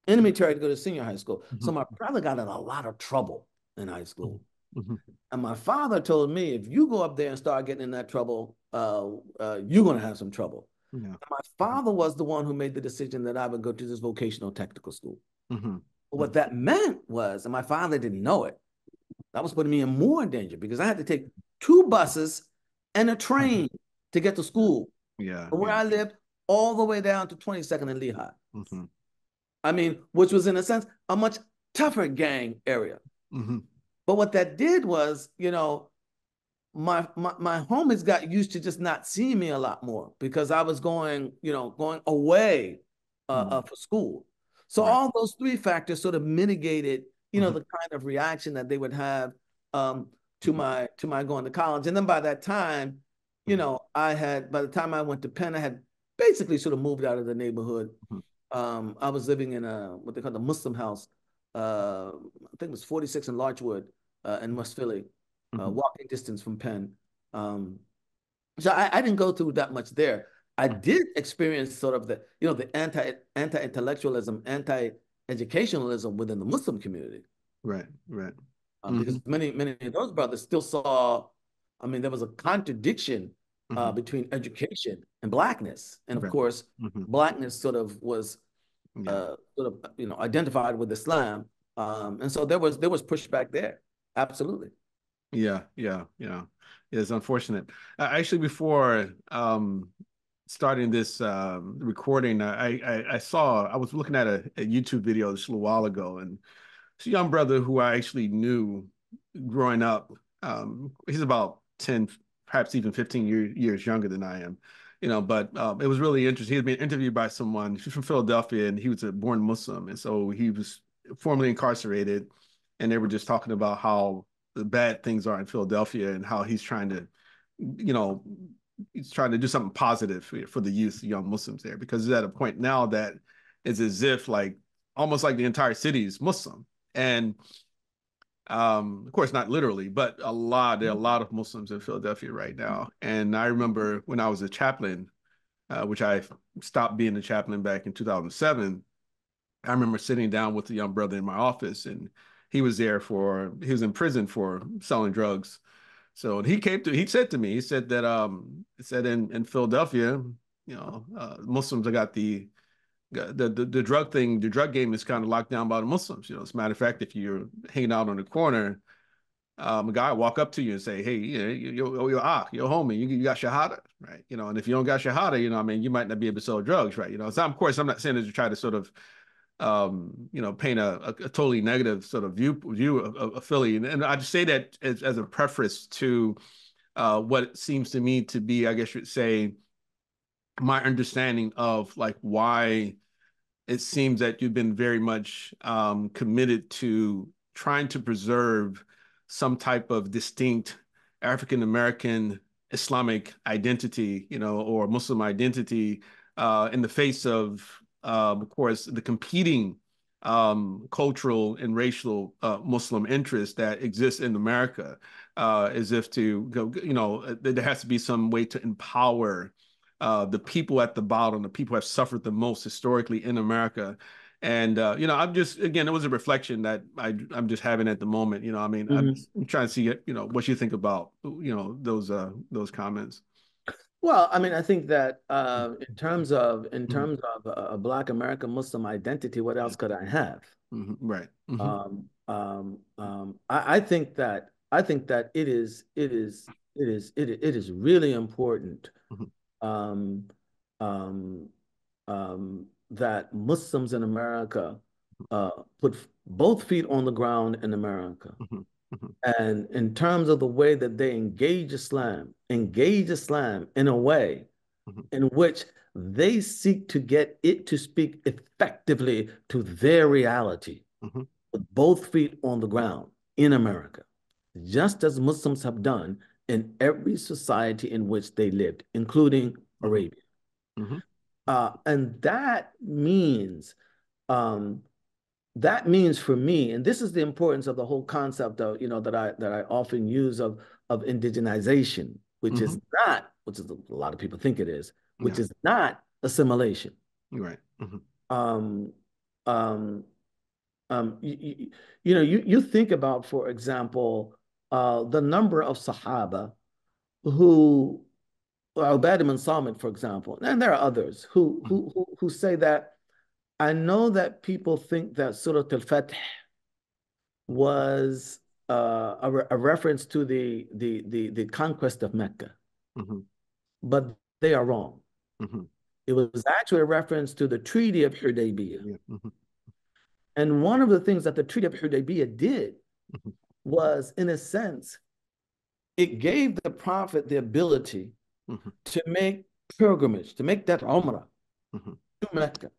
enemy territory to go to senior high school. So mhm, my brother got in a lot of trouble in high school. mhm. And my father told me, if you go up there and start getting in that trouble, you're going to have some trouble. Yeah. And my father was the one who made the decision that I would go to this vocational technical school. Mhm, But mhm, what that meant was, and my father didn't know it, that was putting me in more danger because I had to take two buses and a train to get to school yeah, from where yeah. I lived all the way down to 22nd and Lehigh. Mhm, Which was in a sense a much tougher gang area. mhm, But what that did was, my homies got used to just not seeing me a lot more because I was going away mhm. for school. So Right. all those three factors sort of mitigated, Mhm, the kind of reaction that they would have um, to mhm, my going to college. And then by that time, mhm, by the time I went to Penn, I had basically sort of moved out of the neighborhood. mhm, I was living in what they call the Muslim house. I think it was 46 in Larchwood in West Philly, mhm, walking distance from Penn. Um, so I didn't go through that much there. I mhm. did experience sort of the anti-intellectualism, anti-educationalism within the Muslim community, Right, right. because Mhm, many of those brothers still saw. There was a contradiction mhm. between education and blackness, and of Right. course, Mhm. blackness sort of was Yeah. identified with Islam. And so there was pushback there. Absolutely. Yeah, yeah, yeah. It's unfortunate. Actually, before starting this recording, I was looking at a YouTube video just a little while ago, and it's a young brother who I actually knew growing up. He's about 10, perhaps even 15 years younger than I am, but it was really interesting. He had been interviewed by someone. He's from Philadelphia, and he was a born Muslim, and so he was formerly incarcerated, and they were just talking about how the bad things are in Philadelphia and how he's trying to, you know, he's trying to do something positive for the youth, young Muslims there, because it's at a point now that it's as if like almost like the entire city is Muslim. And of course, not literally, but there are a lot of Muslims in Philadelphia right now. And I remember when I was a chaplain, which I stopped being a chaplain back in 2007. I remember sitting down with a young brother in my office, and he was in prison for selling drugs. So he said to me, he said that, he said in Philadelphia, Muslims have got the drug thing, the drug game is kind of locked down by the Muslims. As a matter of fact, if you're hanging out on the corner, a guy will walk up to you and say, "Hey, you're homie, you got shahada, right? And if you don't got shahada, I mean, you might not be able to sell drugs, right? So of course, I'm not saying this to try to sort of, paint a totally negative sort of view of Philly, and I just say that as a preface to what seems to me to be, I guess you'd say, my understanding of like why it seems that you've been very much committed to trying to preserve some type of distinct African American Islamic identity, or Muslim identity, in the face of course, the competing cultural and racial Muslim interests that exist in America, as if to go, there has to be some way to empower the people at the bottom, the people who have suffered the most historically in America. And I'm just, again, it was a reflection that I'm just having at the moment. I mean, Mhm. I'm trying to see, what you think about, those comments. Well, I mean, I think that in Mhm. terms of Mhm. a Black American Muslim identity, what else could I have? Mhm. Right. Mhm. I think that it is really important Mhm. um, um, that Muslims in America put both feet on the ground in America. Mhm. Mhm. And in terms of the way that they engage Islam in a way Mhm. in which they seek to get it to speak effectively to their reality Mhm. with both feet on the ground in America, just as Muslims have done in every society in which they lived, including Mhm. Arabia. Mhm. And um, that means for me, and this is the importance of the whole concept of, that I often use of indigenization, Mhm. which is a lot of people think it is, which Yeah. is not assimilation. You're right. Mhm. Um, um, you think about, for example, the number of Sahaba who, Ubayd bin Samit, for example, and there are others Mhm. who say that I know that people think that Surah Al-Fath was a reference to the conquest of Mecca, Mhm. but they are wrong. Mhm. It was actually a reference to the Treaty of Hudaybiyah. Yeah. Mhm. And one of the things that the Treaty of Hudaybiyah did Mhm. was, in a sense, it gave the Prophet the ability Mhm. to make pilgrimage, to make that Umrah Mhm. to Mecca.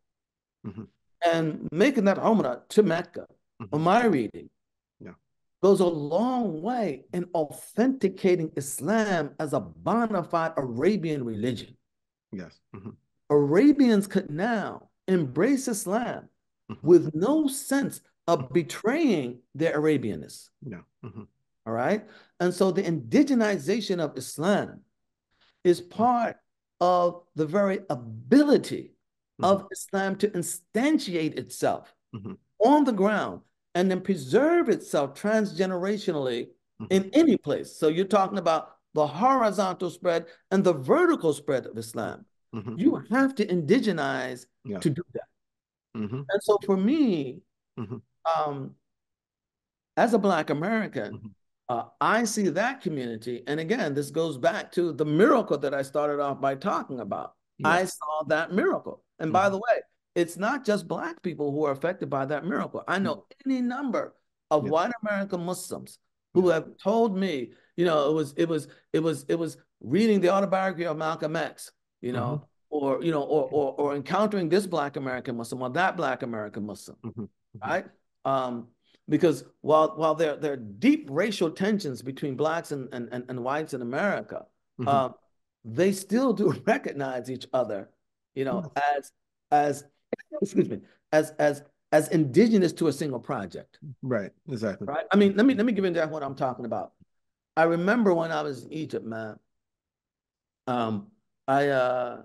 Mhm. And making that Umrah to Mecca, on Mhm. my reading, Yeah. goes a long way in authenticating Islam as a bona fide Arabian religion. Yes. Mhm. Arabians could now embrace Islam Mhm. with no sense of Mhm. betraying their Arabianness. Yeah. Mhm. All right. And so the indigenization of Islam is part of the very ability Mhm. of Islam to instantiate itself Mhm. on the ground and then preserve itself transgenerationally Mhm. in any place. So you're talking about the horizontal spread and the vertical spread of Islam. Mhm. You have to indigenize Yes. to do that. Mhm. And so for me, Mhm. as a Black American, Mhm. I see that community. And again, this goes back to the miracle that I started off by talking about. I Yes. saw that miracle. And by Mhm. the way, it's not just Black people who are affected by that miracle. I Mhm. know any number of Yeah. white American Muslims who Yeah. have told me, it was reading the autobiography of Malcolm X, Mhm. or encountering this Black American Muslim or that Black American Muslim, Mhm. Mhm. right? Um, because while there are deep racial tensions between blacks and whites in America, Mhm. um, they still do recognize each other, Yes. as excuse me, as indigenous to a single project, Right. Exactly. right? I mean, let me give you that what I'm talking about. I remember when I was in Egypt, man. Um, I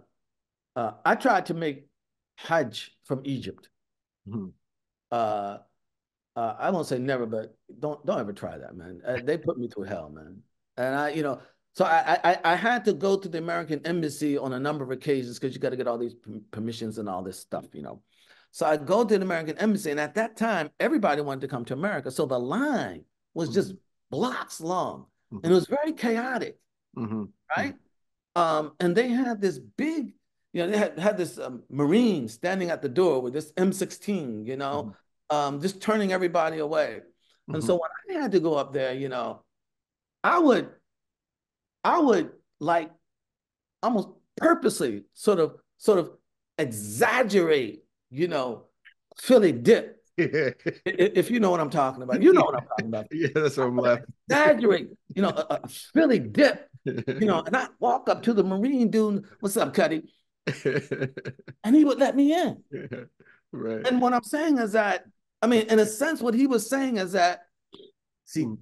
tried to make Hajj from Egypt. Mhm. Uh, I won't say never, but don't ever try that, man. They put me through hell, man. And so I had to go to the American embassy on a number of occasions because you got to get all these permissions and all this stuff. So I go to the American embassy, and at that time, everybody wanted to come to America. So the line was just Mhm. blocks long, and it Mhm. was very chaotic, Mhm. Mhm. right? And they had this big, they had this Marine standing at the door with this M16, Mhm. just turning everybody away. And Mhm. so when I had to go up there, I would, I would like almost purposely sort of exaggerate, Philly dip. Yeah. If you know what I'm talking about, you know what I'm talking about. Yeah, that's what I'm laughing. Exaggerate, a Philly dip, and I walk up to the Marine dude, what's up, Cuddy? And he would let me in. Right. And what I'm saying is that, I mean, in a sense, what he was saying is that, see, Mm.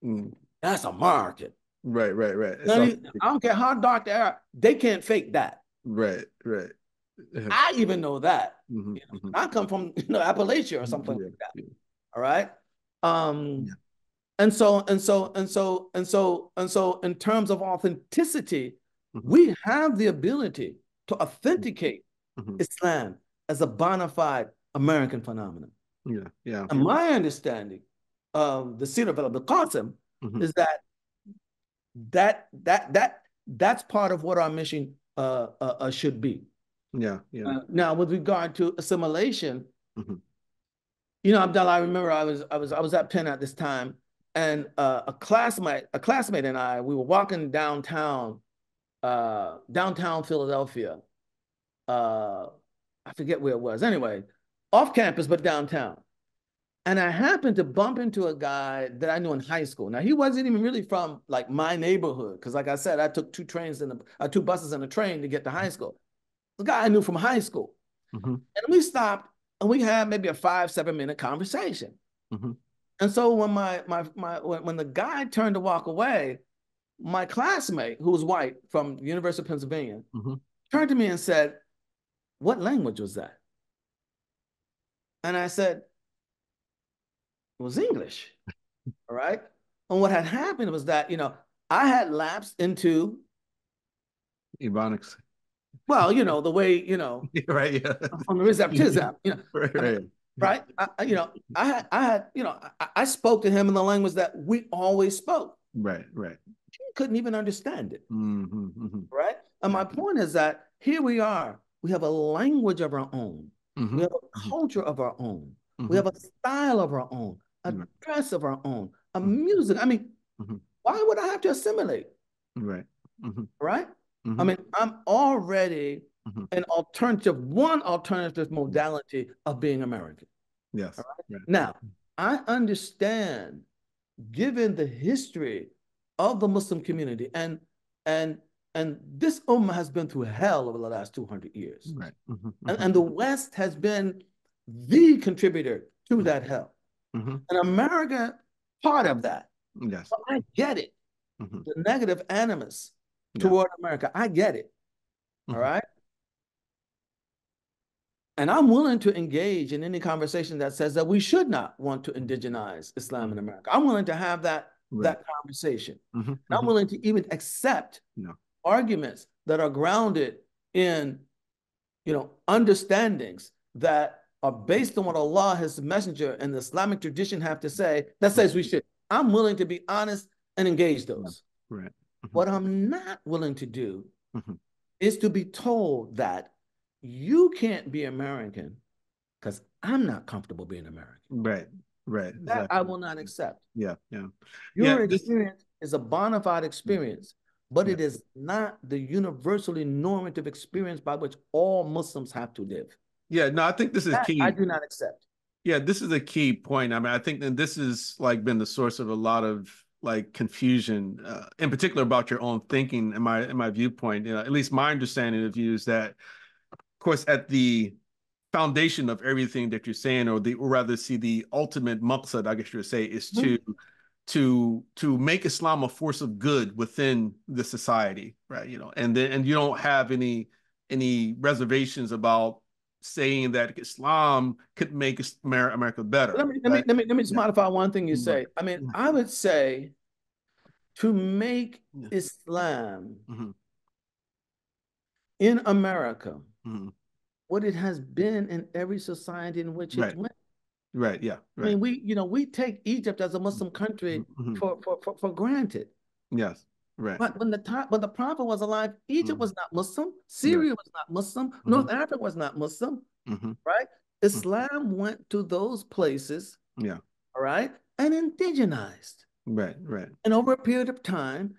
Mm. that's a market. Right, right, right. It's Now, all I don't care how dark they are, they can't fake that. right, right. Yeah. I even know that. Mhm, mhm. I come from Appalachia or something Yeah, like that. yeah, All right. yeah. And so in terms of authenticity, Mhm, we have the ability to authenticate mhm. Islam as a bona fide American phenomenon. Yeah, yeah. And my understanding of the Sira of the Qasim Mhm. is that's part of what our mission should be. Yeah, yeah. Now, with regard to assimilation, Mhm, Abdallah, I remember I was at Penn at this time, and a classmate and I, we were walking downtown Philadelphia. Uh, I forget where it was. Anyway, off campus, but downtown. And I happened to bump into a guy that I knew in high school. Now he wasn't even really from like my neighborhood, because like I said, I took two buses and a train to get to high school. The guy I knew from high school, mhm, and we stopped and we had maybe a 5-7 minute conversation. mhm, And so when the guy turned to walk away, my classmate, who was white from the University of Pennsylvania, mhm. turned to me and said, "What language was that?" And I said, "It was English." All right. And what had happened was that, I had lapsed into, Ebonics. well, the way, Right, yeah. on the receptism, Right, I mean, right. right. I spoke to him in the language that we always spoke. Right, right. He couldn't even understand it. Mhm, mhm. Right. And Yeah. my point is that here we are. We have a language of our own. We Mhm, have a mhm, culture of our own. We mhm. have a style of our own, a Right. dress of our own, a Mhm, music. I mean, mhm. why would I have to assimilate? Right. Mhm, Right? I mhm, mean, I'm already mhm. one alternative Yeah. modality of being American. All Yes. right. Right. Now, I understand, given the history of the Muslim community, and and this ummah has been through hell over the last 200 years. Right. Mhm, And, mhm, and the West has been the contributor to mhm, that hell. mhm. And America, part of that. Yes. But I get it. Mhm. The negative animus Yeah. toward America. I get it. All Mhm. right. And I'm willing to engage in any conversation that says that we should not want to indigenize Islam in Mhm. America. I'm willing to have that, Right. that conversation. Mhm, And I'm mhm. willing to even accept Yeah. arguments that are grounded in, understandings that are based on what Allah, His Messenger, and the Islamic tradition have to say, that says we should. I'm willing to be honest and engage those. Right. What I'm not willing to do is to be told that you can't be American because I'm not comfortable being American. Right. Right. That Exactly. I will not accept. Yeah. Yeah. Your experience is a bona fide experience, but Yeah. it is not the universally normative experience by which all Muslims have to live. Yeah. No, I think this is That I key. do not accept. Yeah, this is a key point. I mean, I think that this is like been the source of a lot of like confusion, in particular about your own thinking and my viewpoint. You know, at least my understanding of you is that, of course, at the foundation of everything that you're saying, or rather see the ultimate maqsad, I guess you would say, is to make Islam a force of good within the society, right? You know, and you don't have any reservations about saying that Islam could make America better. Let me just modify one thing you Right. say. I mean, I would say to make Yeah. Islam in America what it has been in every society in which it went. Right. Yeah. I Right. mean, we take Egypt as a Muslim country for granted. Yes. Right. But when the Prophet was alive, Egypt was not Muslim, Yeah. Syria was not Muslim, North Africa was not Muslim, right? Islam went to those places, Yeah. all right, and indigenized. Right. Right. And over a period of time,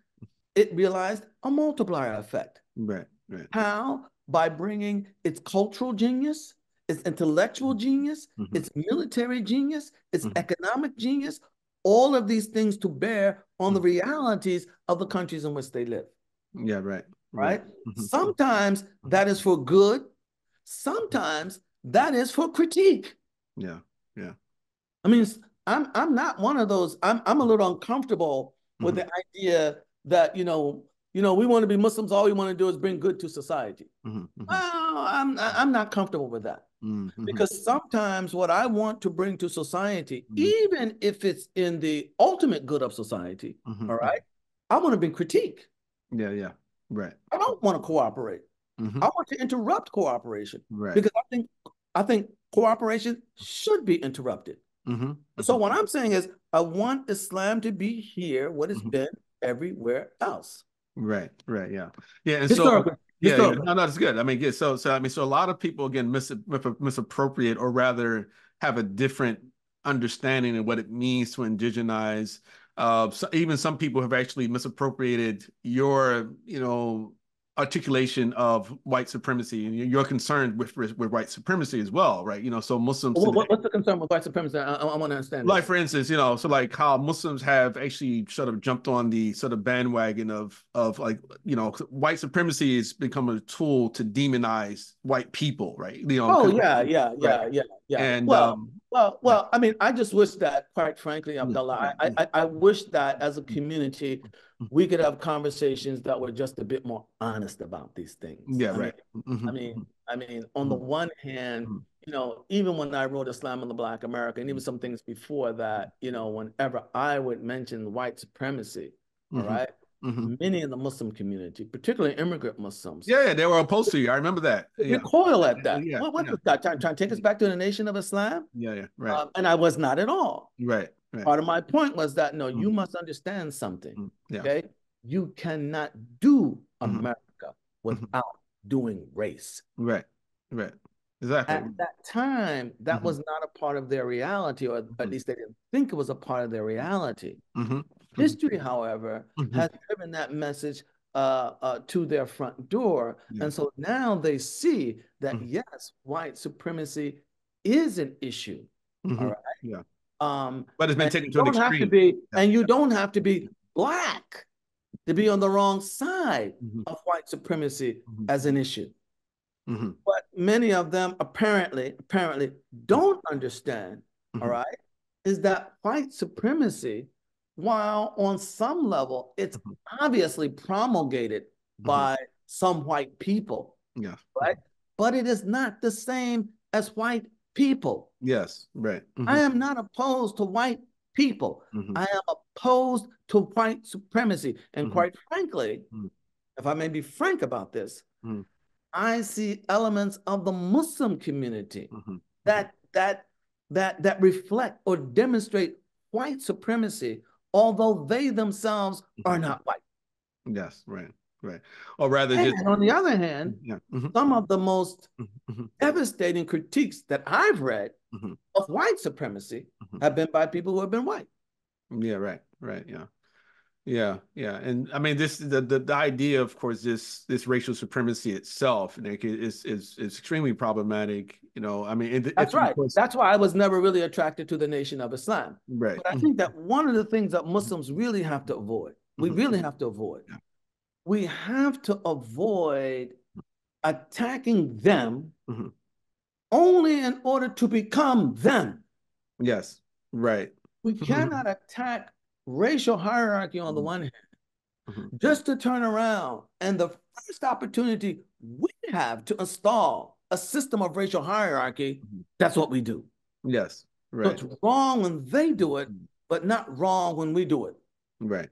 it realized a multiplier effect. Right. Right. How? By bringing its cultural genius, its intellectual genius, its military genius, its economic genius, all of these things to bear on the realities of the countries in which they live. Yeah, right. Right? Sometimes that is for good. Sometimes that is for critique. Yeah. Yeah. I mean, I'm not one of those. I'm a little uncomfortable with the idea that, we want to be Muslims. All we want to do is bring good to society. Well, I'm not comfortable with that. Because sometimes what I want to bring to society, even if it's in the ultimate good of society, all right, I want to bring critique. Yeah, yeah, right. I don't want to cooperate. I want to interrupt cooperation, Right. because I think cooperation should be interrupted. So what I'm saying is, I want Islam to be here, what it's been everywhere else. Right, right, yeah, yeah, and Historically. so yeah, no, that's good. I mean, yeah, so I mean, so a lot of people again misappropriate, or rather have a different understanding of what it means to indigenize. So even some people have actually misappropriated your, articulation of white supremacy, and you're concerned with white supremacy as well, right? So Muslims today, what's the concern with white supremacy? I want to understand. Like, for instance, so like how Muslims have actually sort of jumped on the sort of bandwagon of like, white supremacy has become a tool to demonize white people, right? Yeah. And well, I mean, I just wish that, quite frankly, Abdullah, I wish that as a community, we could have conversations that were just a bit more honest about these things. Yeah, right. I mean, on the one hand, even when I wrote Islam in the Black America, and even some things before that, whenever I would mention white supremacy, all right, many in the Muslim community, particularly immigrant Muslims, yeah, they were opposed to you. I remember that. Recoil at that. Yeah, what is that? Trying to take us back to the nation of Islam? Yeah, right. And I was not at all. Right. Part of my point was that, no, you must understand something. Okay, you cannot do America without doing race. Right. Exactly. At that time, that was not a part of their reality, or at least they didn't think it was a part of their reality. History, however, has driven that message to their front door. And so now they see that, yes, white supremacy is an issue. All right. Yeah. But it's been taken to an extreme. And you don't have to be Black to be on the wrong side of white supremacy as an issue. What many of them apparently don't understand, all right, is that white supremacy, while on some level it's obviously promulgated by some white people, right, but it is not the same as white people. Yes, right. I am not opposed to white people. I am opposed to white supremacy. And quite frankly, if I may be frank about this, I see elements of the Muslim community that reflect or demonstrate white supremacy, although they themselves are not white. Yes, right, right. Or rather, And just on the other hand, yeah. some of the most Mm-hmm. devastating critiques that I've read Mm-hmm. of white supremacy have been by people who have been white. Yeah, right, right, yeah. Yeah, yeah, and I mean this the idea, of course, this racial supremacy itself, Nick, is extremely problematic. You know, I mean, That's if of right. course, That's why I was never really attracted to the Nation of Islam. right, But I think that one of the things that Muslims really have to avoid, we mm-hmm. really have to avoid, we have to avoid attacking them Mm-hmm. only in order to become them. Yes, right, We cannot attack racial hierarchy on the one hand, just to turn around and the first opportunity we have to install a system of racial hierarchy, that's what we do. yes, So right, it's wrong when they do it, but not wrong when we do it. right,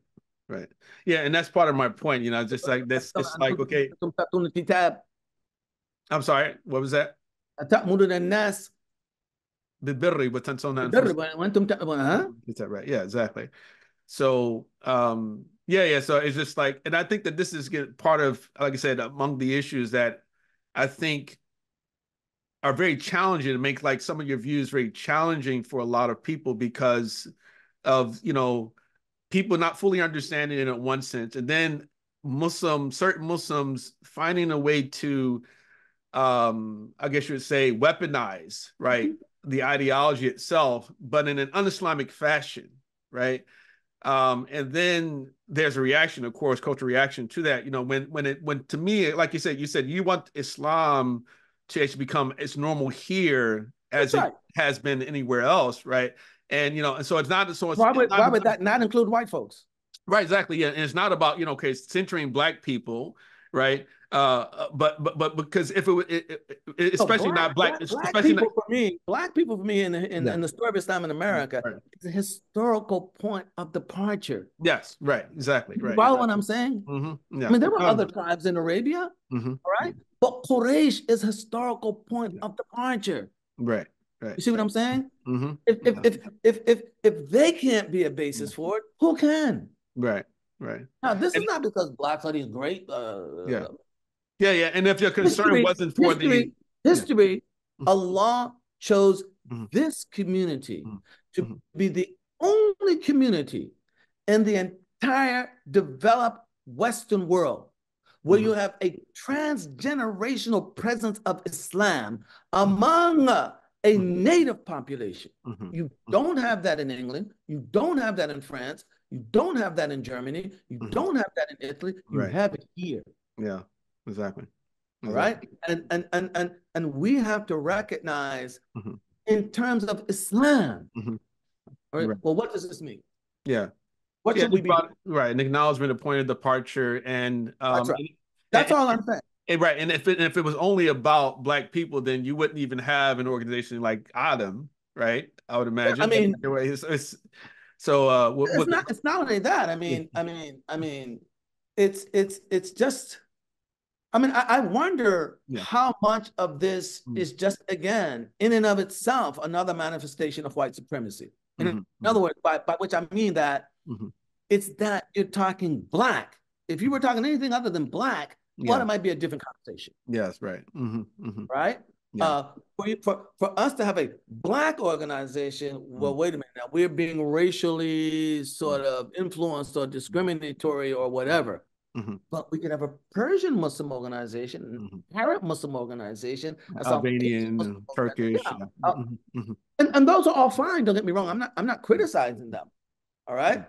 right. Yeah, and that's part of my point. You know, just like this, it's like okay. I'm sorry, what was that? بالبر وتنسون أنفسكم. Is that right? Yeah, exactly. So yeah, yeah. So it's just like, and I think that this is part of, like I said, among the issues that I think are very challenging to make like some of your views very challenging for a lot of people because of, you know, people not fully understanding it in one sense, and then certain Muslims finding a way to I guess you would say weaponize, right, the ideology itself, but in an un-Islamic fashion, right? And then there's a reaction, of course, cultural reaction to that. You know, when to me, like you said you want Islam to actually become as normal here as That's it right. has been anywhere else, right? And you know, and so it's not so it's Why not would that not include white folks? right, exactly, yeah, and it's not about you know, okay, centering black people, right? But because if So especially not black, especially not black people for me yeah, in the story of Islam in America right. is a historical point of departure. Yes, right, exactly, You right, follow exactly. what I'm saying? I Yeah. mean, there were other tribes in Arabia, all right? But Quraysh is a historical point Yeah. of departure. Right, right. You see what I'm saying? Mm-hmm. If they can't be a basis for it, who can? Right, right. Now, this is And not because blacks are these great yeah, yeah, yeah. And if your concern history, wasn't for the yeah, history, Allah chose mm-hmm. this community to Mm-hmm. be the only community in the entire developed Western world where Mm-hmm. you have a transgenerational presence of Islam among a native population. Mm-hmm. You don't have that in England. You don't have that in France. You don't have that in Germany. You Mm-hmm. don't have that in Italy. You Right. have it here. Yeah, exactly. All Exactly. right. And we have to recognize Mm-hmm. in terms of Islam. Mm-hmm. All right. Right. Well, what does this mean? Yeah. What Yeah, should we be doing? right, an acknowledgement of point of departure and That's right. That's all I'm saying. right, and if it was only about black people, then you wouldn't even have an organization like Adam, right? I would Yeah, I imagine. mean, Anyway, so it's not only that. It's just I wonder yeah. how much of this is just again in and of itself another manifestation of white supremacy. In Mm-hmm. other words, by which I mean that Mm-hmm. it's that you're talking black. If you were talking anything other than black, well, Yeah. it might be a different conversation, Yes, right. Mm-hmm. Mm-hmm. right? Yeah. For us to have a black organization, well, wait a minute now, we're being racially sort of influenced or discriminatory or whatever. Mm-hmm. But we could have a Persian Muslim organization, an Mm-hmm. Arab Muslim organization, a South Asian Muslim Albanian, organization. Turkish. Yeah. Yeah. Mm-hmm. Mm-hmm. And those are all fine. Don't get me wrong. I'm not criticizing them. All right.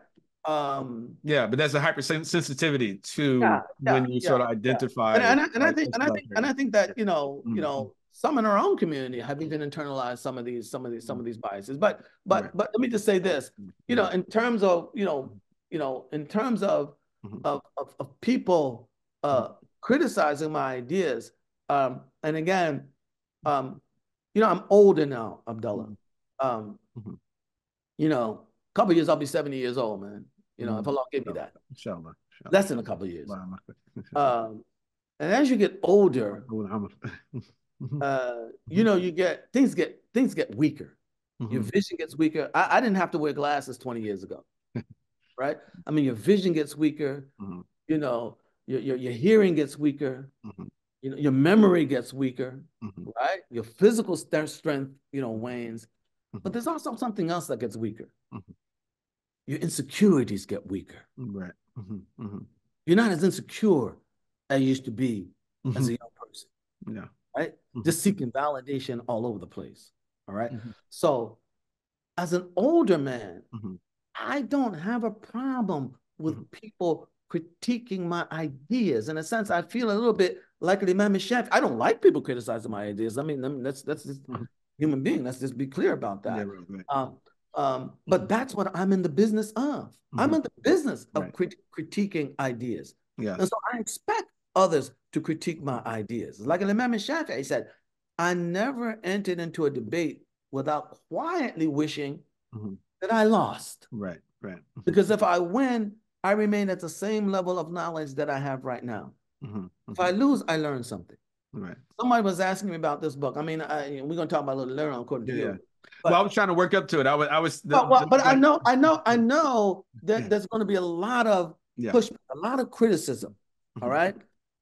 Yeah, but there's a hypersensitivity Yeah, to yeah, when you yeah, sort of yeah. identify. I think that Mm-hmm. some in our own community have even internalized some of these biases. But Right. let me just say this. Mm-hmm. In terms of in terms of Mm-hmm. people criticizing my ideas. And again, I'm older now, Abdullah. Um, Mm-hmm. a couple of years I'll be 70 years old, man. If Allah give me that. Inshallah. Less than a couple of years. Inshallah. And as you get older, Mm-hmm. you get things get things get weaker. Your vision gets weaker. I didn't have to wear glasses 20 years ago, right? I mean, your vision gets weaker. You know, your hearing gets weaker. You know, your memory gets weaker, right? Your physical strength, you know, wanes. But there's also something else that gets weaker. Your insecurities get weaker. Right. You're not as insecure as you used to be as a young person. Yeah. Right? Just seeking validation all over the place. All right. So as an older man, I don't have a problem with people critiquing my ideas. In a sense, I feel a little bit like Imam Shafi. I don't like people criticizing my ideas. I mean, that's just human being. Let's just be clear about that. Yeah, right. But that's what I'm in the business of. I'm in the business of critiquing ideas. Yeah. And so I expect others to critique my ideas. Like Imam Shafi, he said, I never entered into a debate without quietly wishing that I lost. Right. Because if I win, I remain at the same level of knowledge that I have right now. If I lose, I learn something. Right. Somebody was asking me about this book. I mean, we're going to talk about a little later on according to you. But, well, I was trying to work up to it. But I know that there's going to be a lot of pushback, a lot of criticism. All right.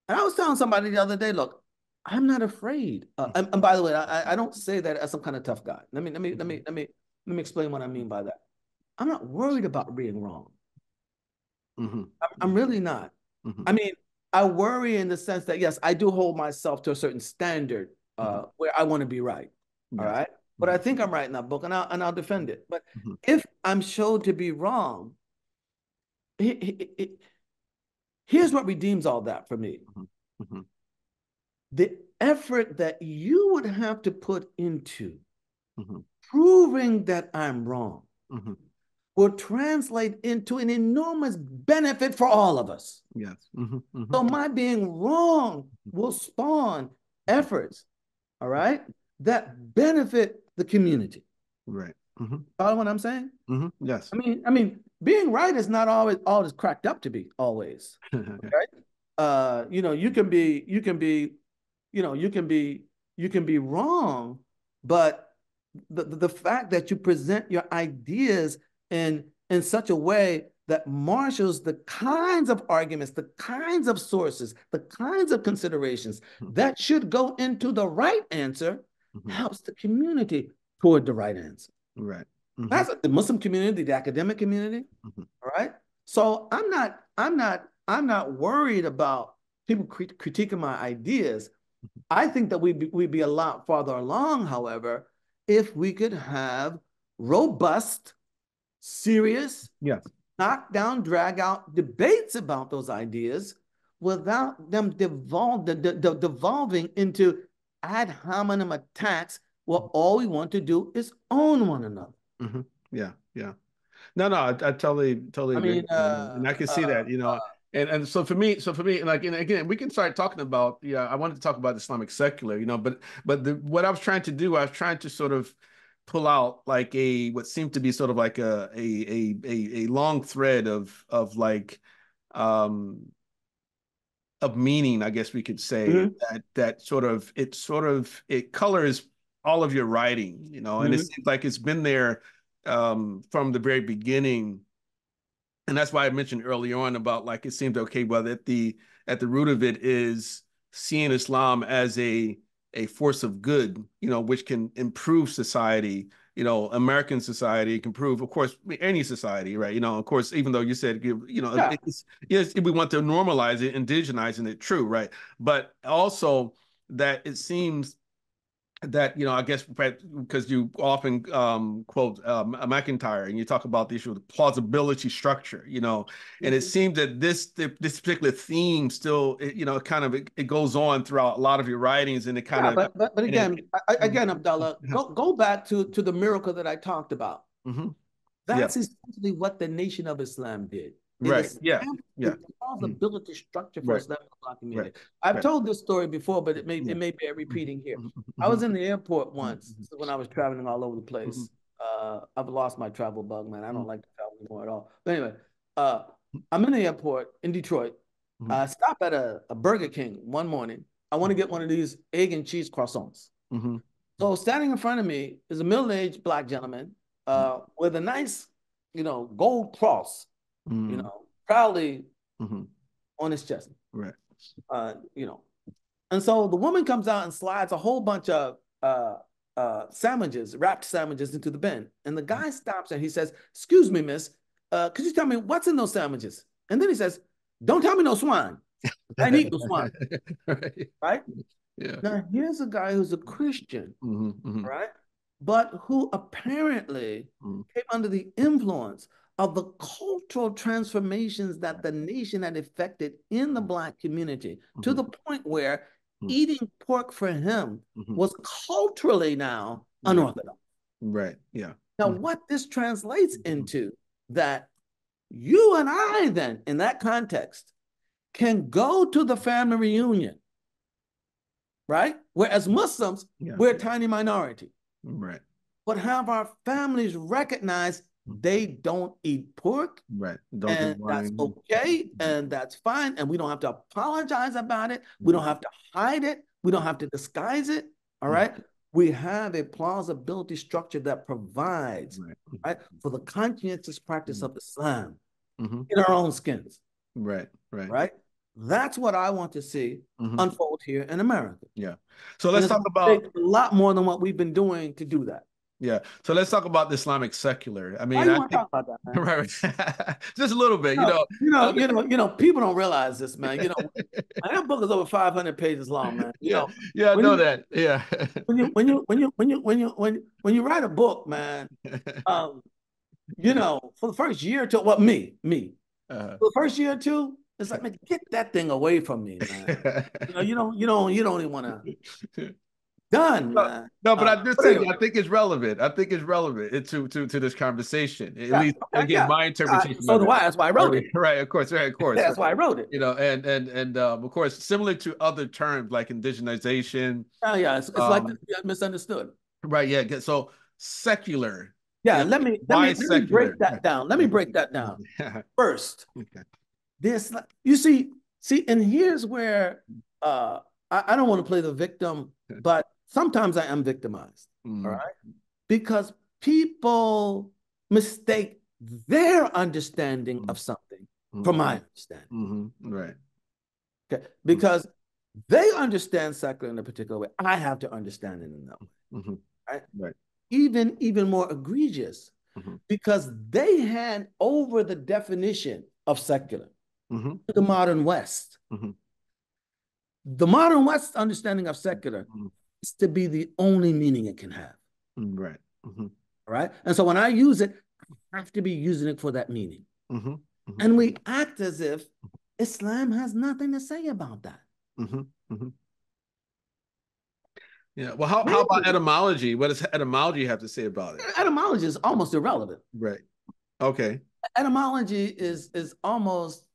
And I was telling somebody the other day, look, I'm not afraid. And by the way, I don't say that as some kind of tough guy. Let me explain what I mean by that. I'm not worried about being wrong. I'm really not. I mean, I worry in the sense that, yes, I do hold myself to a certain standard where I want to be right. All right. But I think I'm right in that book, and I'll defend it. But if I'm shown to be wrong, here's what redeems all that for me. The effort that you would have to put into proving that I'm wrong will translate into an enormous benefit for all of us. Yes. So my being wrong will spawn efforts, all right, that benefit the community. Right. Follow what I'm saying? Yes. I mean, being right is not always all it's cracked up to be, always. Right? You know, you can be wrong, but the fact that you present your ideas in such a way that marshals the kinds of arguments, the kinds of sources, the kinds of considerations that should go into the right answer helps the community toward the right answer. Right. That's the Muslim community, the academic community. All right. So I'm not worried about people critiquing my ideas. I think that we'd be a lot farther along, however, if we could have robust, serious, knock down, drag out debates about those ideas without them devolving into ad hominem attacks where all we want to do is own one another. Yeah. No, I totally agree. And I can see that, you know. And so for me, like, and again, we can start talking about, I wanted to talk about Islamic Secular, you know, but what I was trying to do, I was trying to sort of pull out like what seemed to be sort of like a long thread of like of meaning, I guess we could say, that sort of it colors all of your writing, you know, and it seems like it's been there from the very beginning. And that's why I mentioned earlier on about like it seemed okay, well, at the root of it is seeing Islam as a force of good, you know, which can improve society, you know, American society can improve, of course, any society, right? You know, of course, even though you said, you know, yes, we want to normalize it, indigenizing it, true, right? But also that it seems that, you know, I guess because you often quote McIntyre and you talk about the issue of the plausibility structure, you know, and it seems that this particular theme still, you know, kind of it goes on throughout a lot of your writings, and it kind of. But again, Abdullah, go back to the miracle that I talked about. That's essentially what the Nation of Islam did. Right. The plausibility structure for Islamic community. I've told this story before, but it may bear repeating here. I was in the airport once when I was traveling all over the place. I've lost my travel bug, man. I don't like to travel anymore at all. But anyway, I'm in the airport in Detroit. I stop at a Burger King one morning. I want to get one of these egg and cheese croissants. So standing in front of me is a middle-aged black gentleman with a nice, gold cross, proudly on his chest. Right. You know. And so the woman comes out and slides a whole bunch of sandwiches, wrapped sandwiches into the bin. And the guy stops and he says, "Excuse me, miss, could you tell me what's in those sandwiches?" And then he says, "Don't tell me no swine. I need no swine." Right? Yeah. Now, here's a guy who's a Christian, right? But who apparently came under the influence of the cultural transformations that the nation had effected in the Black community to the point where eating pork for him was culturally now unorthodox. Right. Yeah. Now, what this translates into that you and I then, in that context, can go to the family reunion, right? Whereas Muslims, we're a tiny minority. Right. But have our families recognize they don't eat pork. Right. And that's okay. And that's fine. And we don't have to apologize about it. We don't have to hide it. We don't have to disguise it. All right. We have a plausibility structure that provides, right, for the conscientious practice of Islam in our own skins. Right. Right. Right. That's what I want to see unfold here in America. Yeah. So let's talk about a lot more than what we've been doing to do that. Yeah. So let's talk about the Islamic secular. I mean, I want to talk about that, man. Right. Just a little bit, people don't realize this, man. That book is over 500 pages long, man. Yeah, I know that. Yeah. When you write a book, man, for the first year or two, well, me, for the first year or two, it's like, man, get that thing away from me, man. You don't even want to. Done, man. No, but I just think I think it's relevant. I think it's relevant to this conversation. At least again, my interpretation. So do I. That's why I wrote it. Right, of course, right, of course. That's why I wrote it. And of course, similar to other terms like indigenization. It's like misunderstood. Right. Yeah. So secular. Yeah. Let me break that down. Let me break that down first. Okay. This, you see, and here's where I don't want to play the victim, but sometimes I am victimized, all right? Because people mistake their understanding of something from my understanding. Right. Okay. Because they understand secular in a particular way. I have to understand it in that way. Right? Right. Even more egregious, because they hand over the definition of secular to the modern West. The modern West understanding of secular is to be the only meaning it can have. Right. All right. And so when I use it, I have to be using it for that meaning. And we act as if Islam has nothing to say about that. Yeah. Well, how about etymology? What does etymology have to say about it? Etymology is almost irrelevant. Right. Okay. Etymology is almost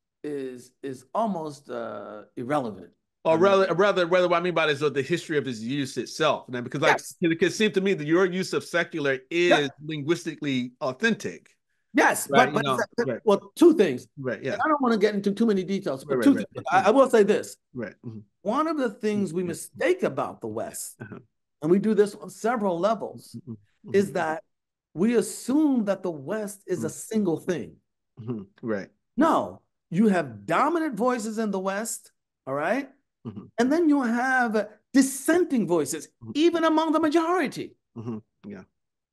irrelevant. Or rather, what I mean by it is the history of its use itself. Now, because it can seem to me that your use of secular is linguistically authentic. Yes, right? Well, two things. Right. Yeah. I don't want to get into too many details, but two things. I will say this. Right. One of the things we mistake about the West, and we do this on several levels, is that we assume that the West is a single thing. Right. No, you have dominant voices in the West, all right? And then you have dissenting voices, even among the majority. Yeah.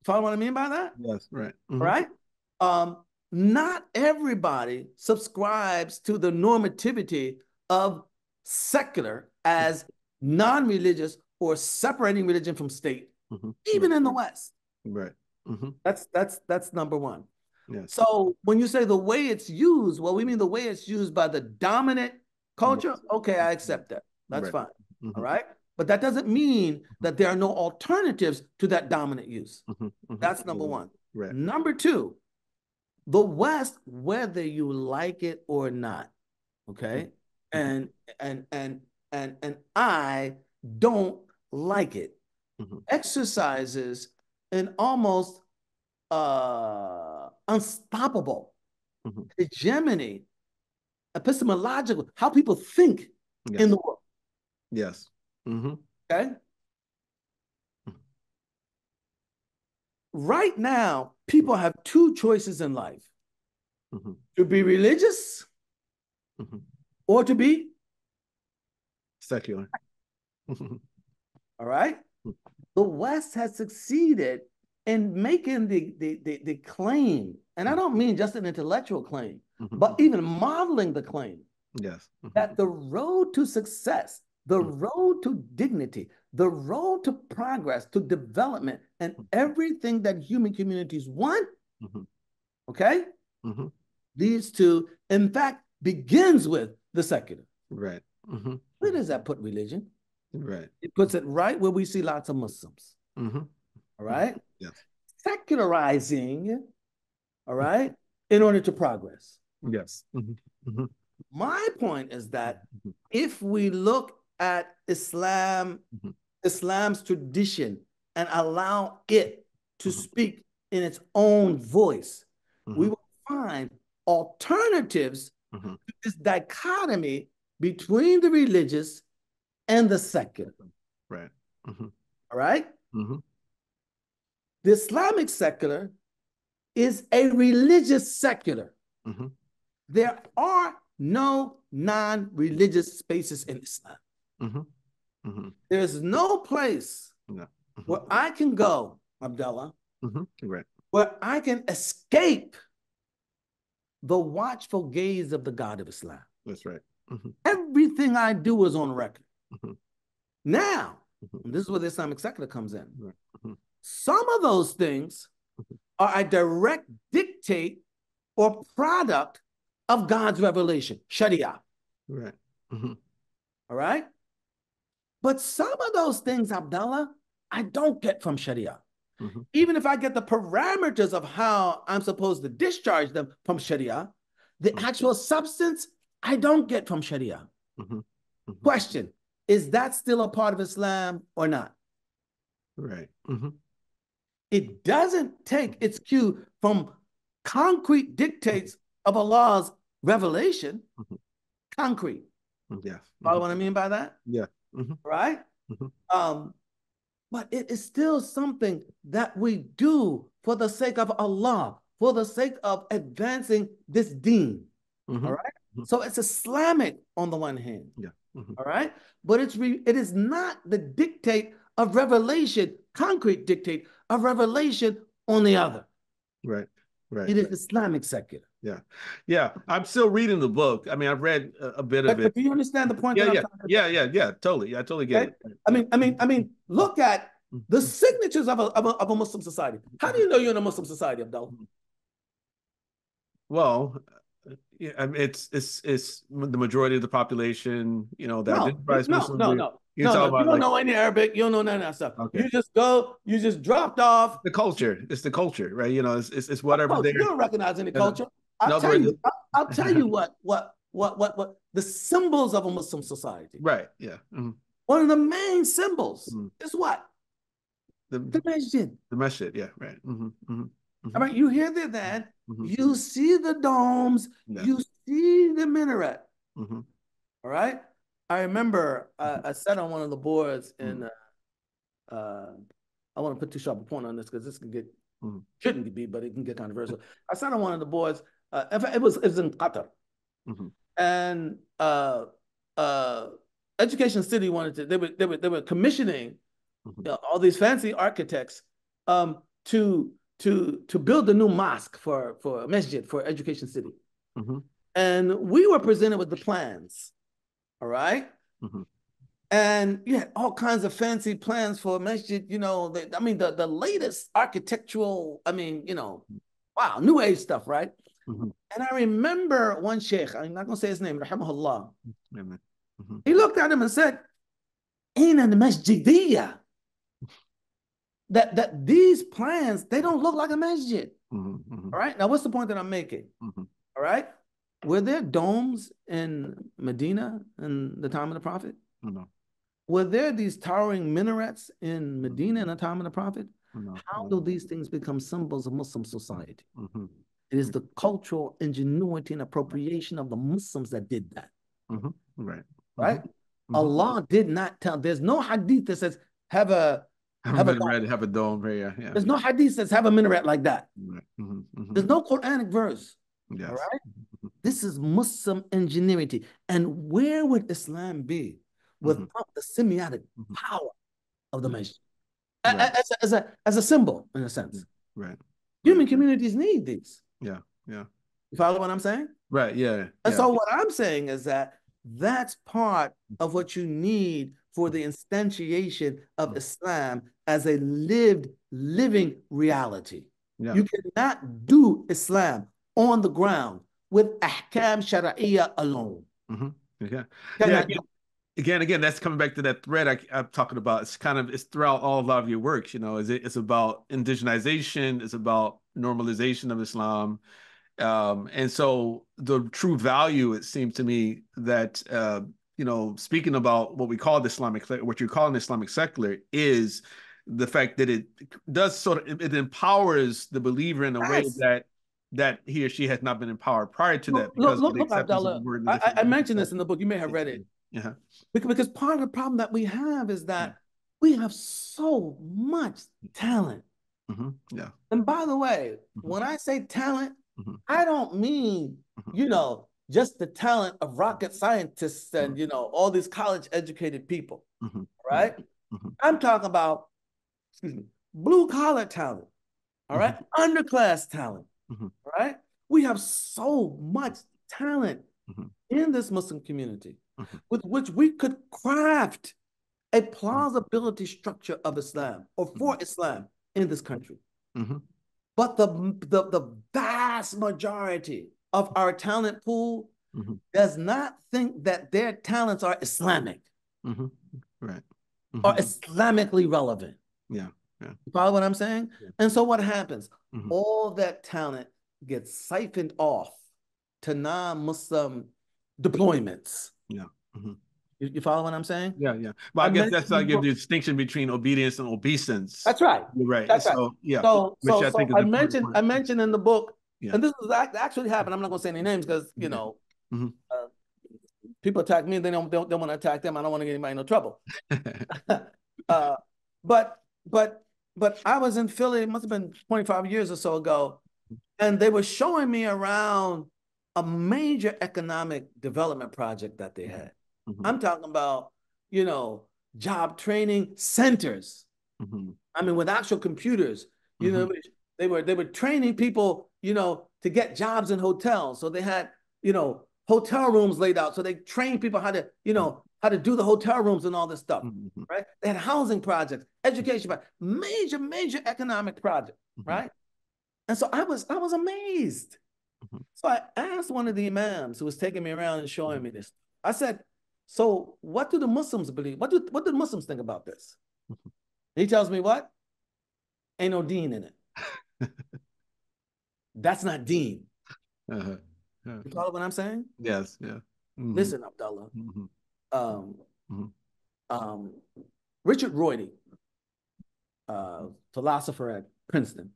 Follow what I mean by that? Yes, right. Right? Not everybody subscribes to the normativity of secular as non-religious or separating religion from state, even in the West. Right. That's number one. Yes. So when you say the way it's used, well, we mean the way it's used by the dominant culture. Okay, I accept that. That's fine. All right. But that doesn't mean that there are no alternatives to that dominant use. That's number one. Right. Number two, the West, whether you like it or not, okay, and I don't like it, exercises an almost unstoppable hegemony, epistemological, how people think in the world. Yes. Okay. right now, people have two choices in life: to be religious or to be secular. All right. The West has succeeded in making the claim, and I don't mean just an intellectual claim, but even modeling the claim Yes. that the road to success, the road to dignity, the road to progress, to development, and everything that human communities want, okay, leads to, in fact, begins with the secular. Right. Where does that put religion? Right. It puts it right where we see lots of Muslims. All right. Yes. Secularizing, all right, in order to progress. Yes. My point is that if we look at Islam, Islam's tradition, and allow it to speak in its own voice, we will find alternatives to this dichotomy between the religious and the secular. Right. All right? The Islamic secular is a religious secular. There are no non-religious spaces in Islam. There's no place where I can go, Abdullah, right, where I can escape the watchful gaze of the God of Islam. That's right. Everything I do is on record. Now, this is where the Islamic secular comes in. Some of those things are a direct dictate or product of God's revelation, Sharia. Right. All right? But some of those things, Abdullah, I don't get from Sharia. Even if I get the parameters of how I'm supposed to discharge them from Sharia, the actual substance, I don't get from Sharia. Question, is that still a part of Islam or not? Right. It doesn't take its cue from concrete dictates of Allah's revelation. Concrete. Yes. Follow what I mean by that? Yeah. Right? But it is still something that we do for the sake of Allah, for the sake of advancing this deen. All right? So it's Islamic on the one hand. Yeah. All right? But it is not the dictate of revelation, concrete dictate of revelation on the other. Right. Right. It is Islamic secular. Yeah. Yeah. I'm still reading the book. I mean, I've read a bit of it. But do you understand the point that I'm trying to make? Yeah. Totally. I totally get it. I mean, look at the signatures of a Muslim society. How do you know you're in a Muslim society, Abdullah? Well, yeah, I mean, it's the majority of the population, that identifies Muslim. No. You don't know any Arabic. You don't know none of that stuff. Okay. You just dropped off. The culture. It's the culture, right? It's whatever. You don't recognize any culture. I'll tell you what the symbols of a Muslim society. Right. Yeah. One of the main symbols is what? The masjid. The masjid. Yeah. Right. All right. You hear that? You see the domes. Yeah. You see the minaret. All right. I remember I sat on one of the boards and I want to put too sharp a point on this because this can get shouldn't be, but it can get controversial. I sat on one of the boards. It was in Qatar, and Education City wanted to. They were commissioning all these fancy architects to build a new mosque for a masjid for Education City, and we were presented with the plans. All right. And you had all kinds of fancy plans for a masjid, the latest architectural, wow, new age stuff, right? And I remember one sheikh, I'm not going to say his name, rahimahullah. He looked at him and said, "Aina al-masjidiyya." That these plans, they don't look like a masjid. All right. Now, what's the point that I'm making? All right. Were there domes in Medina in the time of the Prophet? No. Were there these towering minarets in Medina in the time of the Prophet? No. How do these things become symbols of Muslim society? It is the cultural ingenuity and appropriation of the Muslims that did that. Right. Allah did not tell, there's no hadith that says have a Have a have a dome. minaret, have a dome here. Yeah. There's no hadith that says have a minaret like that. Right. There's no Quranic verse. All Yes. right. This is Muslim ingenuity. And where would Islam be without the semiotic power of the nation? Right. As a symbol, in a sense. Right. Human communities need these. Yeah. Yeah. You follow what I'm saying? Right. Yeah. And Yeah. so what I'm saying is that that's part of what you need for the instantiation of Islam as a living reality. Yeah. You cannot do Islam on the ground with ahkam shari'iyah alone. Yeah. Cannot Yeah. do. Again, that's coming back to that thread I'm talking about. It's throughout all of your works, it's about indigenization, it's about normalization of Islam. And so the true value, it seems to me, that speaking about what you're calling Islamic secular, is the fact that it does it empowers the believer in a way Yes. that he or she has not been empowered prior to that, because of the Look, acceptance of Abdullah, the word. I mentioned this in the book. You may have read it. Yeah. Because part of the problem that we have is that we have so much talent. Yeah. And by the way, when I say talent, I don't mean, just the talent of rocket scientists and, all these college educated people, right? I'm talking about, blue collar talent, all right? Underclass talent, all right? We have so much talent in this Muslim community with which we could craft a plausibility structure of Islam or for Islam in this country. But the vast majority of our talent pool does not think that their talents are Islamic Right. or Islamically relevant. Yeah. Yeah. You follow what I'm saying? Yeah. And so what happens? All that talent gets siphoned off to non-Muslim deployments. Yeah. You follow what I'm saying? Yeah, yeah. But I guess that's how I give the distinction between obedience and obeisance. That's right. You're right. That's so, right. yeah. So, Which so, I think so is I important. mentioned in the book, Yeah. and this was actually happened. I'm not going to say any names because people attack me. They don't want to attack them. I don't want to get anybody in no trouble. But I was in Philly. It must have been 25 years or so ago, and they were showing me around a major economic development project that they had. I'm talking about, job training centers. I mean, with actual computers. They were training people, to get jobs in hotels. So they had, hotel rooms laid out. So they trained people how to, how to do the hotel rooms and all this stuff, right? They had housing projects, education projects, major economic project, right? And so I was amazed. So I asked one of the imams who was taking me around and showing me this. I said, so what do the Muslims believe? What do the Muslims think about this? He tells me what? Ain't no deen in it. That's not deen. You follow what I'm saying? Yes, yeah. Listen, Abdullah. Richard Rorty, philosopher at Princeton,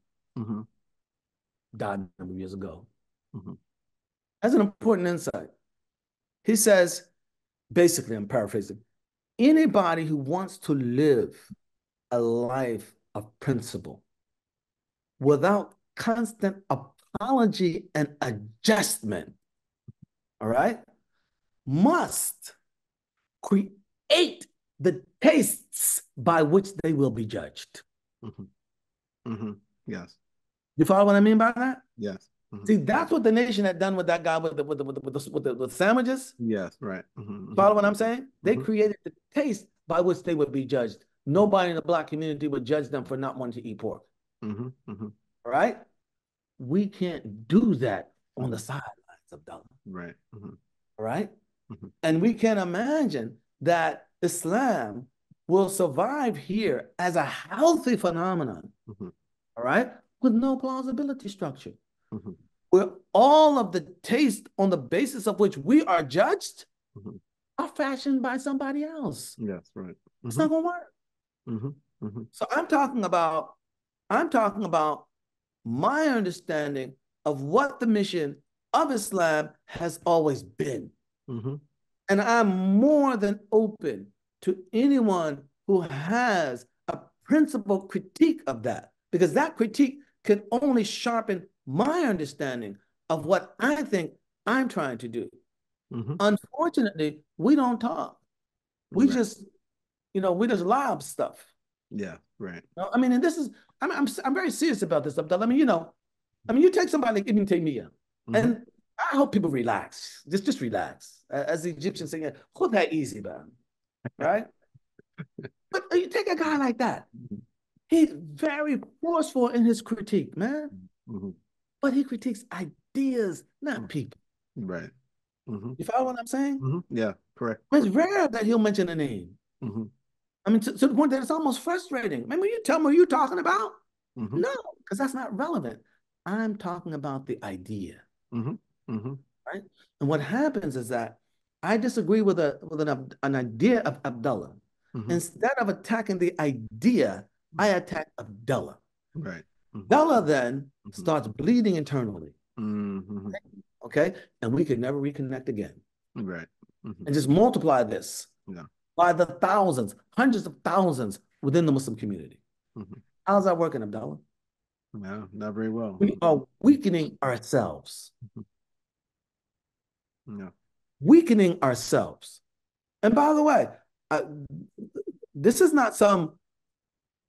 died a number of years ago, has an important insight. He says, basically, I'm paraphrasing, anybody who wants to live a life of principle without constant apology and adjustment, all right, must create the tastes by which they will be judged. Yes. You follow what I mean by that? Yes. See, that's what the nation had done with that guy with the sandwiches. Yes, right. Follow what I'm saying? They created the taste by which they would be judged. Nobody in the Black community would judge them for not wanting to eat pork. All right? We can't do that on the sidelines of Abdullah. Right. All right? And we can imagine that Islam will survive here as a healthy phenomenon, all right, with no plausibility structure, where all of the taste on the basis of which we are judged are fashioned by somebody else. Yes, right. It's not going to work. So I'm talking about my understanding of what the mission of Islam has always been. And I'm more than open to anyone who has a principal critique of that, because that critique can only sharpen my understanding of what I think I'm trying to do. Unfortunately, we don't talk. We just, we just lob stuff. Yeah, right. I mean, and this is, I'm very serious about this, Abdullah. I mean, you take somebody like Ibn Taymiyyah, and I hope people relax. Just relax. As the Egyptians say, hold that easy, man. Right? But you take a guy like that. He's very forceful in his critique, man. But he critiques ideas, not people. Right. You follow what I'm saying? Yeah, correct. It's rare that he'll mention a name. I mean, to the point that it's almost frustrating. Remember, you tell me what you're talking about? No, because that's not relevant. I'm talking about the idea. Right? And what happens is that I disagree with an idea of Abdullah. Instead of attacking the idea, I attack Abdullah. Right. Abdullah then starts bleeding internally. Okay? And we can never reconnect again. Right. And just multiply this by the thousands, hundreds of thousands within the Muslim community. How's that working, Abdullah? No, not very well. We are weakening ourselves. No. Weakening ourselves. And by the way, this is not some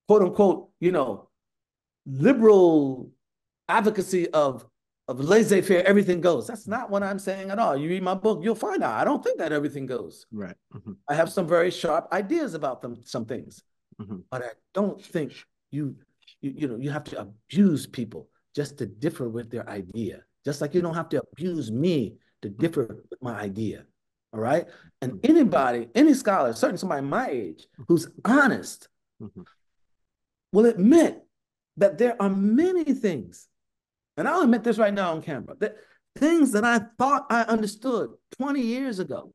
quote unquote, liberal advocacy of laissez-faire, everything goes. That's not what I'm saying at all. You read my book, you'll find out. I don't think that everything goes. Right. I have some very sharp ideas about some things, but I don't think you have to abuse people just to differ with their idea. Just like you don't have to abuse me to differ with my idea. All right. And anybody, any scholar, certainly somebody my age who's honest will admit that there are many things, and I'll admit this right now on camera, that things that I thought I understood 20 years ago,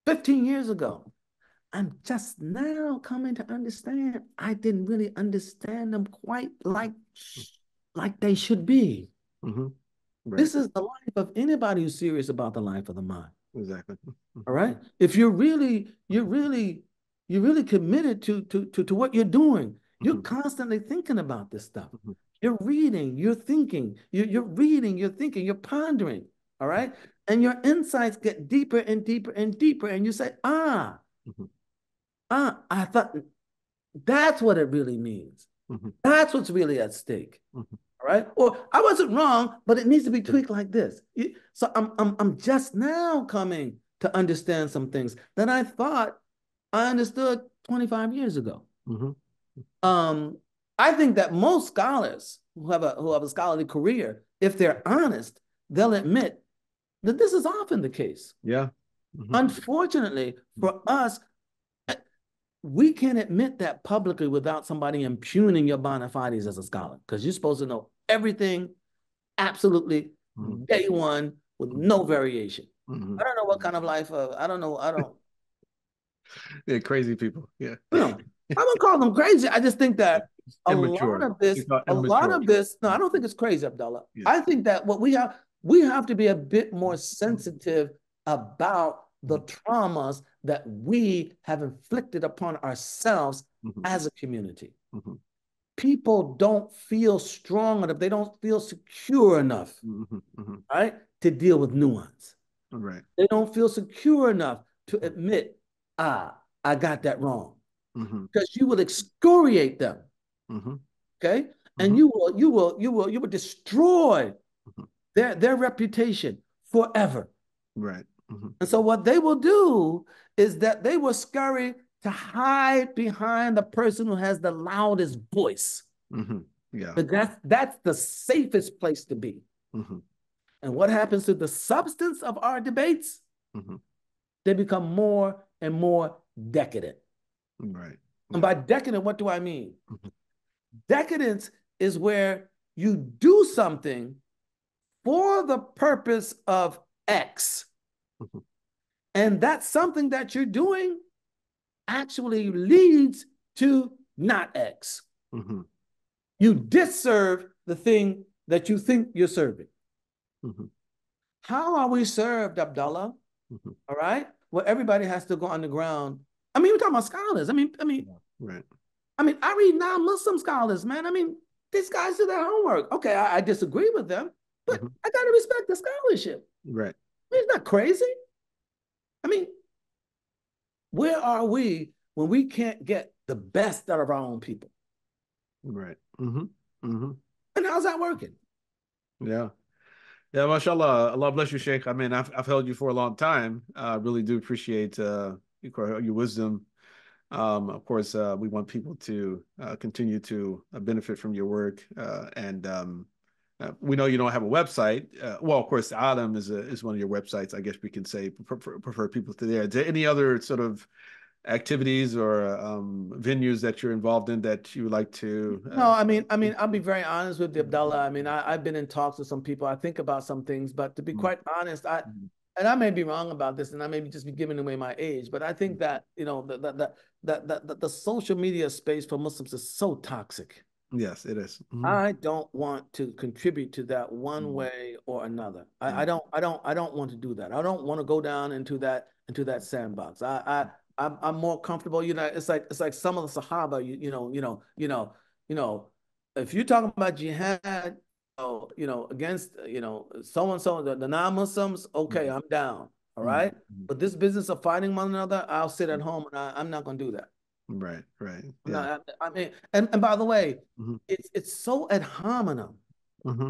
15 years ago, I'm just now coming to understand I didn't really understand them quite like they should be. Right. This is the life of anybody who's serious about the life of the mind. Exactly. All right. If you're really committed to what you're doing, you're constantly thinking about this stuff. You're reading, you're thinking, you're reading, you're thinking, you're pondering. All right. And your insights get deeper and deeper and deeper. And you say, I thought that's what it really means. That's what's really at stake. All right. Or I wasn't wrong, but it needs to be tweaked like this. So I'm just now coming to understand some things that I thought I understood 25 years ago. I think that most scholars who have a scholarly career, if they're honest, they'll admit that this is often the case. Yeah. Unfortunately, for us, we can't admit that publicly without somebody impugning your bona fides as a scholar, because you're supposed to know everything absolutely day one with no variation. I don't know what kind of life I don't. They're crazy people. Yeah. I wouldn't call them crazy. I just think that a lot of this, no, I don't think it's crazy, Abdullah. Yeah. I think that what we have to be a bit more sensitive about the traumas that we have inflicted upon ourselves as a community. People don't feel strong enough. They don't feel secure enough, right, to deal with nuance. Right. They don't feel secure enough to admit, I got that wrong. Because you will excoriate them. Okay? And you will destroy their reputation forever. Right. And so what they will do is that they will scurry to hide behind the person who has the loudest voice. Yeah. But that's the safest place to be. And what happens to the substance of our debates? They become more and more decadent. Right. And by decadent, what do I mean? Decadence is where you do something for the purpose of X. And that's something that you're doing actually leads to not X. You disserve the thing that you think you're serving. How are we served, Abdullah? All right? Well, everybody has to go underground. I mean, we're talking about scholars. I mean, right. I mean, I read non-Muslim scholars, man. I mean, these guys do their homework. Okay, I disagree with them, but Mhm. I gotta respect the scholarship. Right. I mean, it's not crazy. I mean, where are we when we can't get the best out of our own people? Right. Hmm. And how's that working? Yeah. Yeah, mashallah. Allah bless you, Sheikh. I mean, I've held you for a long time. I really do appreciate your wisdom. Of course, we want people to continue to benefit from your work. And we know you don't have a website. Well, of course, Adam is one of your websites. I guess we can say prefer people to there. Is there any other sort of activities or venues that you're involved in that you would like to? No, I'll be very honest with you, Abdullah. I mean, I've been in talks with some people. I think about some things, but to be Mm, quite honest, mm, and I may be wrong about this, and I may just be giving away my age, but I think that, the social media space for Muslims is so toxic. yes, it is. Mm-hmm. I don't want to contribute to that one Mm-hmm. way or another. Mm-hmm. I don't want to do that. I don't want to go down into that sandbox. I'm more comfortable. It's like some of the Sahaba. You know. If you're talking about jihad, against so and so the non-Muslims, okay, I'm down. All right, Mm-hmm. but this business of fighting one another, I'll sit at home and I'm not going to do that. Right, right. No, Yeah. I mean, and by the way, Mm-hmm. it's so ad hominem. Mm-hmm.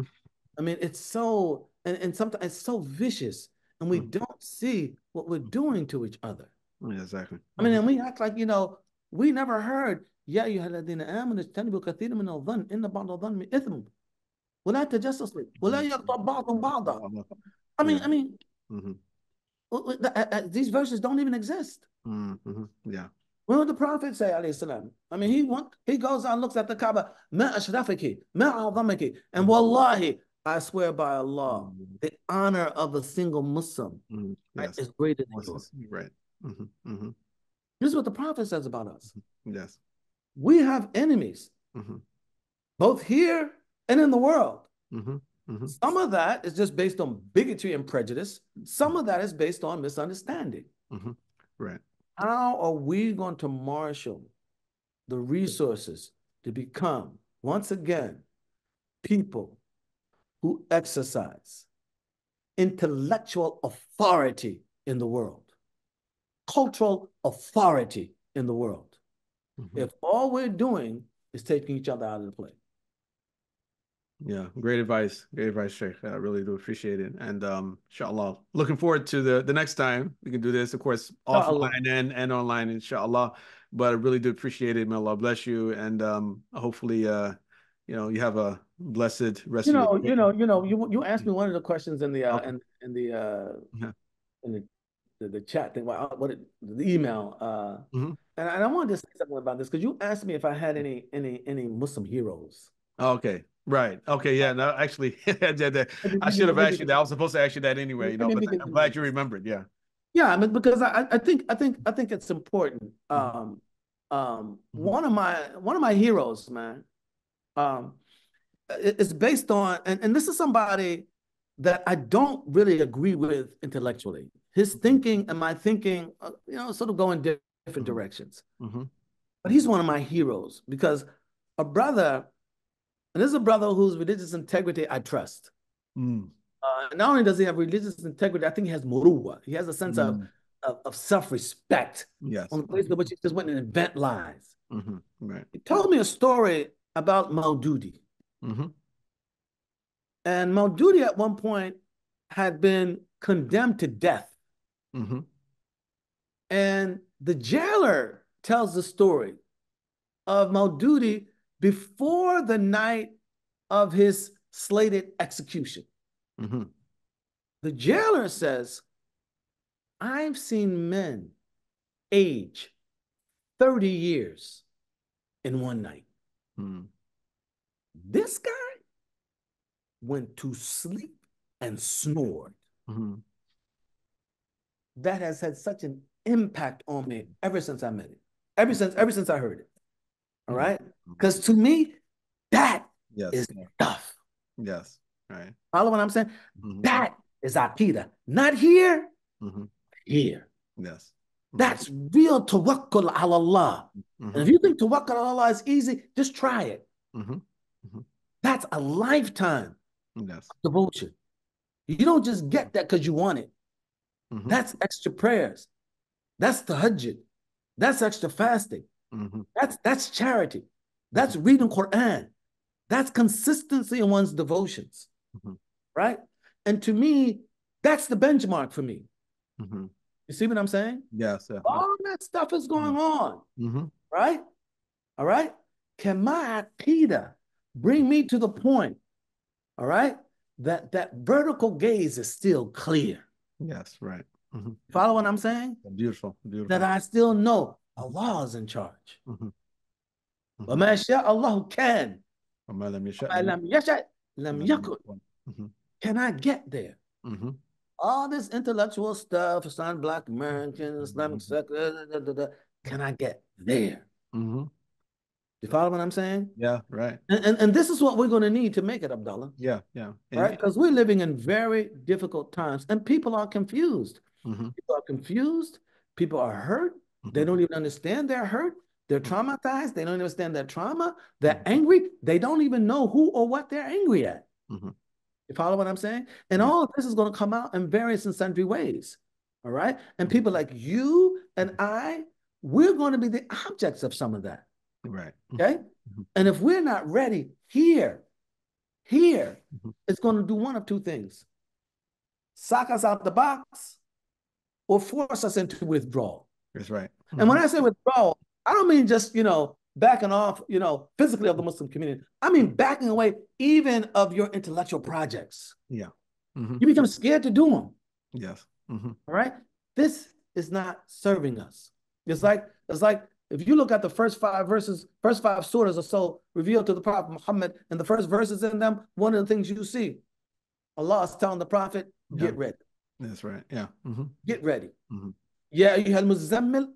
I mean, it's so and sometimes it's so vicious, and we don't see what we're doing to each other. Yeah, exactly. I mean, Mm-hmm. and we act like we never heard. يا أيها الذين آمنوا اجتنبوا كثيرا من الظن إن بعض الظن إثم ولا تجسسوا ولا يغتب بعضهم بعضا. Yeah. I mean, Mm-hmm. these verses don't even exist. Mm-hmm. Yeah. What did the Prophet say, alayhi salam? I mean, he goes out and looks at the Kaaba, ma ashrafiki, ma a'zamaki. And wallahi, I swear by Allah, Mm-hmm. the honor of a single Muslim, Mm-hmm. right, Yes. is greater than What's yours. this? Right. Mm-hmm. Mm-hmm. This is what the Prophet says about us. Yes. We have enemies, Mm-hmm. both here and in the world. Mm-hmm. Mm-hmm. Some of that is just based on bigotry and prejudice. Some of that is based on misunderstanding. Mm-hmm. Right. How are we going to marshal the resources to become, once again, people who exercise intellectual authority in the world, cultural authority in the world, Mm-hmm. if all we're doing is taking each other out of the play? Yeah, great advice. Great advice, Sheikh. I really do appreciate it. And inshallah, looking forward to the next time we can do this, of course, Allah. offline and online, inshallah. But I really do appreciate it. May Allah bless you. And hopefully you have a blessed rest of your day. You asked me one of the questions in the Okay. in the Yeah. in the chat thing, the email, Hmm. and I wanted to say something about this because you asked me if I had any Muslim heroes. Okay. Right. Okay. Yeah. No, actually, Maybe, I maybe, should have asked maybe, you that. I was supposed to ask you that anyway, maybe but we can I'm do glad that. you remembered. Yeah. Yeah, I mean, because I think it's important. Hmm. Hmm. One of my heroes, man, um, is based on, and this is somebody that I don't really agree with intellectually. His thinking and my thinking, sort of go in different Hmm. directions. Hmm. But he's one of my heroes because a brother, and this is a brother whose religious integrity I trust. Mm. Not only does he have religious integrity, I think he has muruwa. He has a sense Mm. of self-respect on Yes. the basis of which he just went and invent lies. Hmm. Right. He told me a story about Maududi. Hmm. And Maududi at one point had been condemned to death. Hmm. And the jailer tells the story of Maududi before the night of his slated execution. Hmm. The jailer says, I've seen men age 30 years in one night. Mm. This guy went to sleep and snored. Hmm. That has had such an impact on me ever since I met him. Ever since I heard it. All Hmm. right. Because to me, that Yes. is stuff. Yes. Right. Follow what I'm saying? Hmm. That is Aqidah. Not here, Hmm. here. Yes. Right. That's real tawakkul ala Allah. And if you think tawakkul ala Allah is easy, just try it. That's a lifetime of devotion. You don't just get that because you want it. That's extra prayers. That's tahajjud. That's extra fasting. That's charity. That's reading Quran. That's consistency in one's devotions. Right? And to me, that's the benchmark for me. You see what I'm saying? Yes. All that stuff is going on. Right? All right? Can my aqidah bring me to the point, all right, that vertical gaze is still clear? Yes, right. Follow what I'm saying? Beautiful. That I still know Allah is in charge. وَمَا شَاءَ اللَّهُ كَانَ وَمَا لَمْ يَشَأْ وَمَا لَمْ يَشَأْ لَمْ يَكُنْ. Can I get there? All this intellectual stuff, Islamic Black Americans, Islamic Secular, can I get there? You follow what I'm saying? Yeah, right. And this is what we're going to need to make it, Abdullah. Yeah. Right? Because we're living in very difficult times and people are confused. People are confused. People are hurt. They don't even understand they're hurt. They're traumatized. They don't understand their trauma. They're angry. They don't even know who or what they're angry at. You follow what I'm saying? And all of this is going to come out in various and sundry ways. All right? And people like you and I, we're going to be the objects of some of that. Right. Okay? And if we're not ready here, it's going to do one of two things. Sock us out the box or force us into withdrawal. That's right. And when I say withdrawal, I don't mean just, backing off, physically of the Muslim community. I mean backing away even of your intellectual projects. Yeah. You become scared to do them. Yes. All right? This is not serving us. It's like if you look at the first five surahs or so revealed to the Prophet Muhammad, and the first verses in them, one of the things you see, Allah is telling the Prophet, get ready. That's right. Yeah. Get ready. Ya ayyuhal muzammil.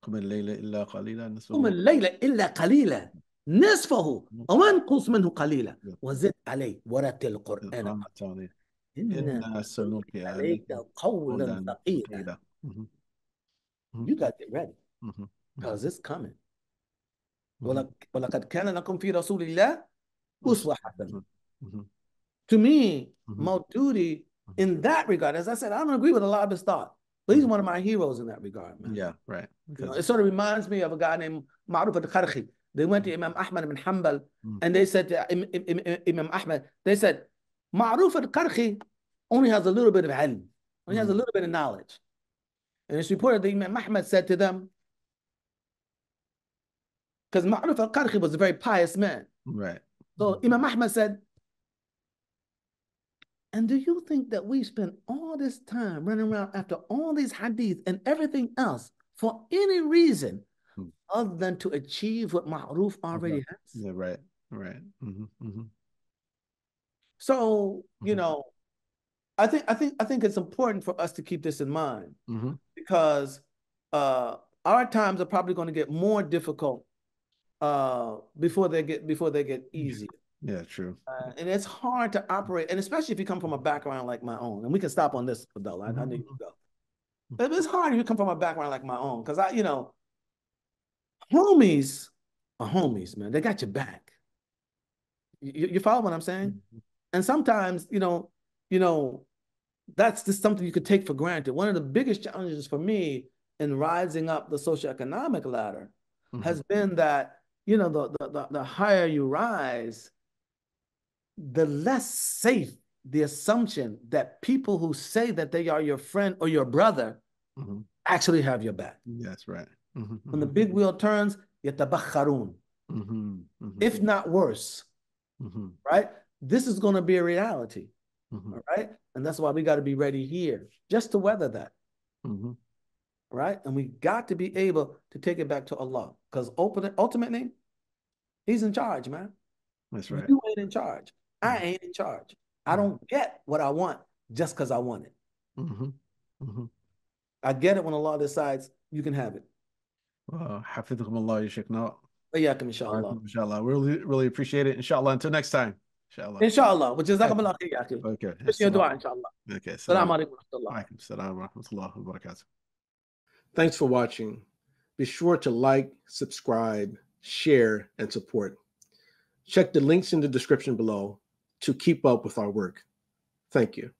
قم الليل إلا قليلا قم الليل إلا قليلا نصفه أو انقص منه قليلا وزد عليه ورتل القرآن إنا سنلقي عليك قولا ثقيلا. You got to get ready because it's coming. ولقد كان لكم في رسول الله أسوة حسنة. To me, Maududi, in that regard, as I said, I don't agree with a lot of his thought, but he's one of my heroes in that regard, man. Yeah, right. It sort of reminds me of a guy named Ma'ruf al-Qarhi. They went to Imam Ahmad ibn Hanbal, and they said to Imam Ahmad, they said, Ma'ruf al-Qarhi only has a little bit of ilm, only has a little bit of knowledge. And it's reported that Imam Ahmad said to them, because Ma'ruf al-Qarhi was a very pious man. Right. So Imam Ahmad said, and do you think that we spend all this time running around after all these hadith and everything else for any reason other than to achieve what Ma'ruf already has? Yeah, right. So, I think it's important for us to keep this in mind because our times are probably going to get more difficult before they get easier. Yeah, true. And it's hard to operate, and especially if you come from a background like my own. And we can stop on this, Abdullah. I need to go. But it's hard if you come from a background like my own, because homies are homies, man. They got your back. You follow what I'm saying? And sometimes, that's just something you could take for granted. One of the biggest challenges for me in rising up the socioeconomic ladder has been that, the higher you rise, the less safe the assumption that people who say that they are your friend or your brother actually have your back. Yes, right. When the big wheel turns, yatabakharun. If not worse, right? This is going to be a reality, all right? And that's why we got to be ready here just to weather that, right? And we got to be able to take it back to Allah because ultimately, He's in charge, man. That's right. You ain't in charge. I ain't in charge. I don't get what I want just because I want it. I get it when Allah decides you can have it. حفظكم الله يا شيخنا. وإياكم إن شاء الله. Inshallah. Really appreciate it. Inshallah. Until next time. Inshallah. Inshallah. وجزاكم الله خير يا أخي. Okay. بس يا دعاء إن شاء الله. Okay. السلام عليكم ورحمة الله. وعليكم السلام ورحمة الله وبركاته. Thanks for watching. Be sure to like, subscribe, share, and support. Check the links in the description below to keep up with our work. Thank you.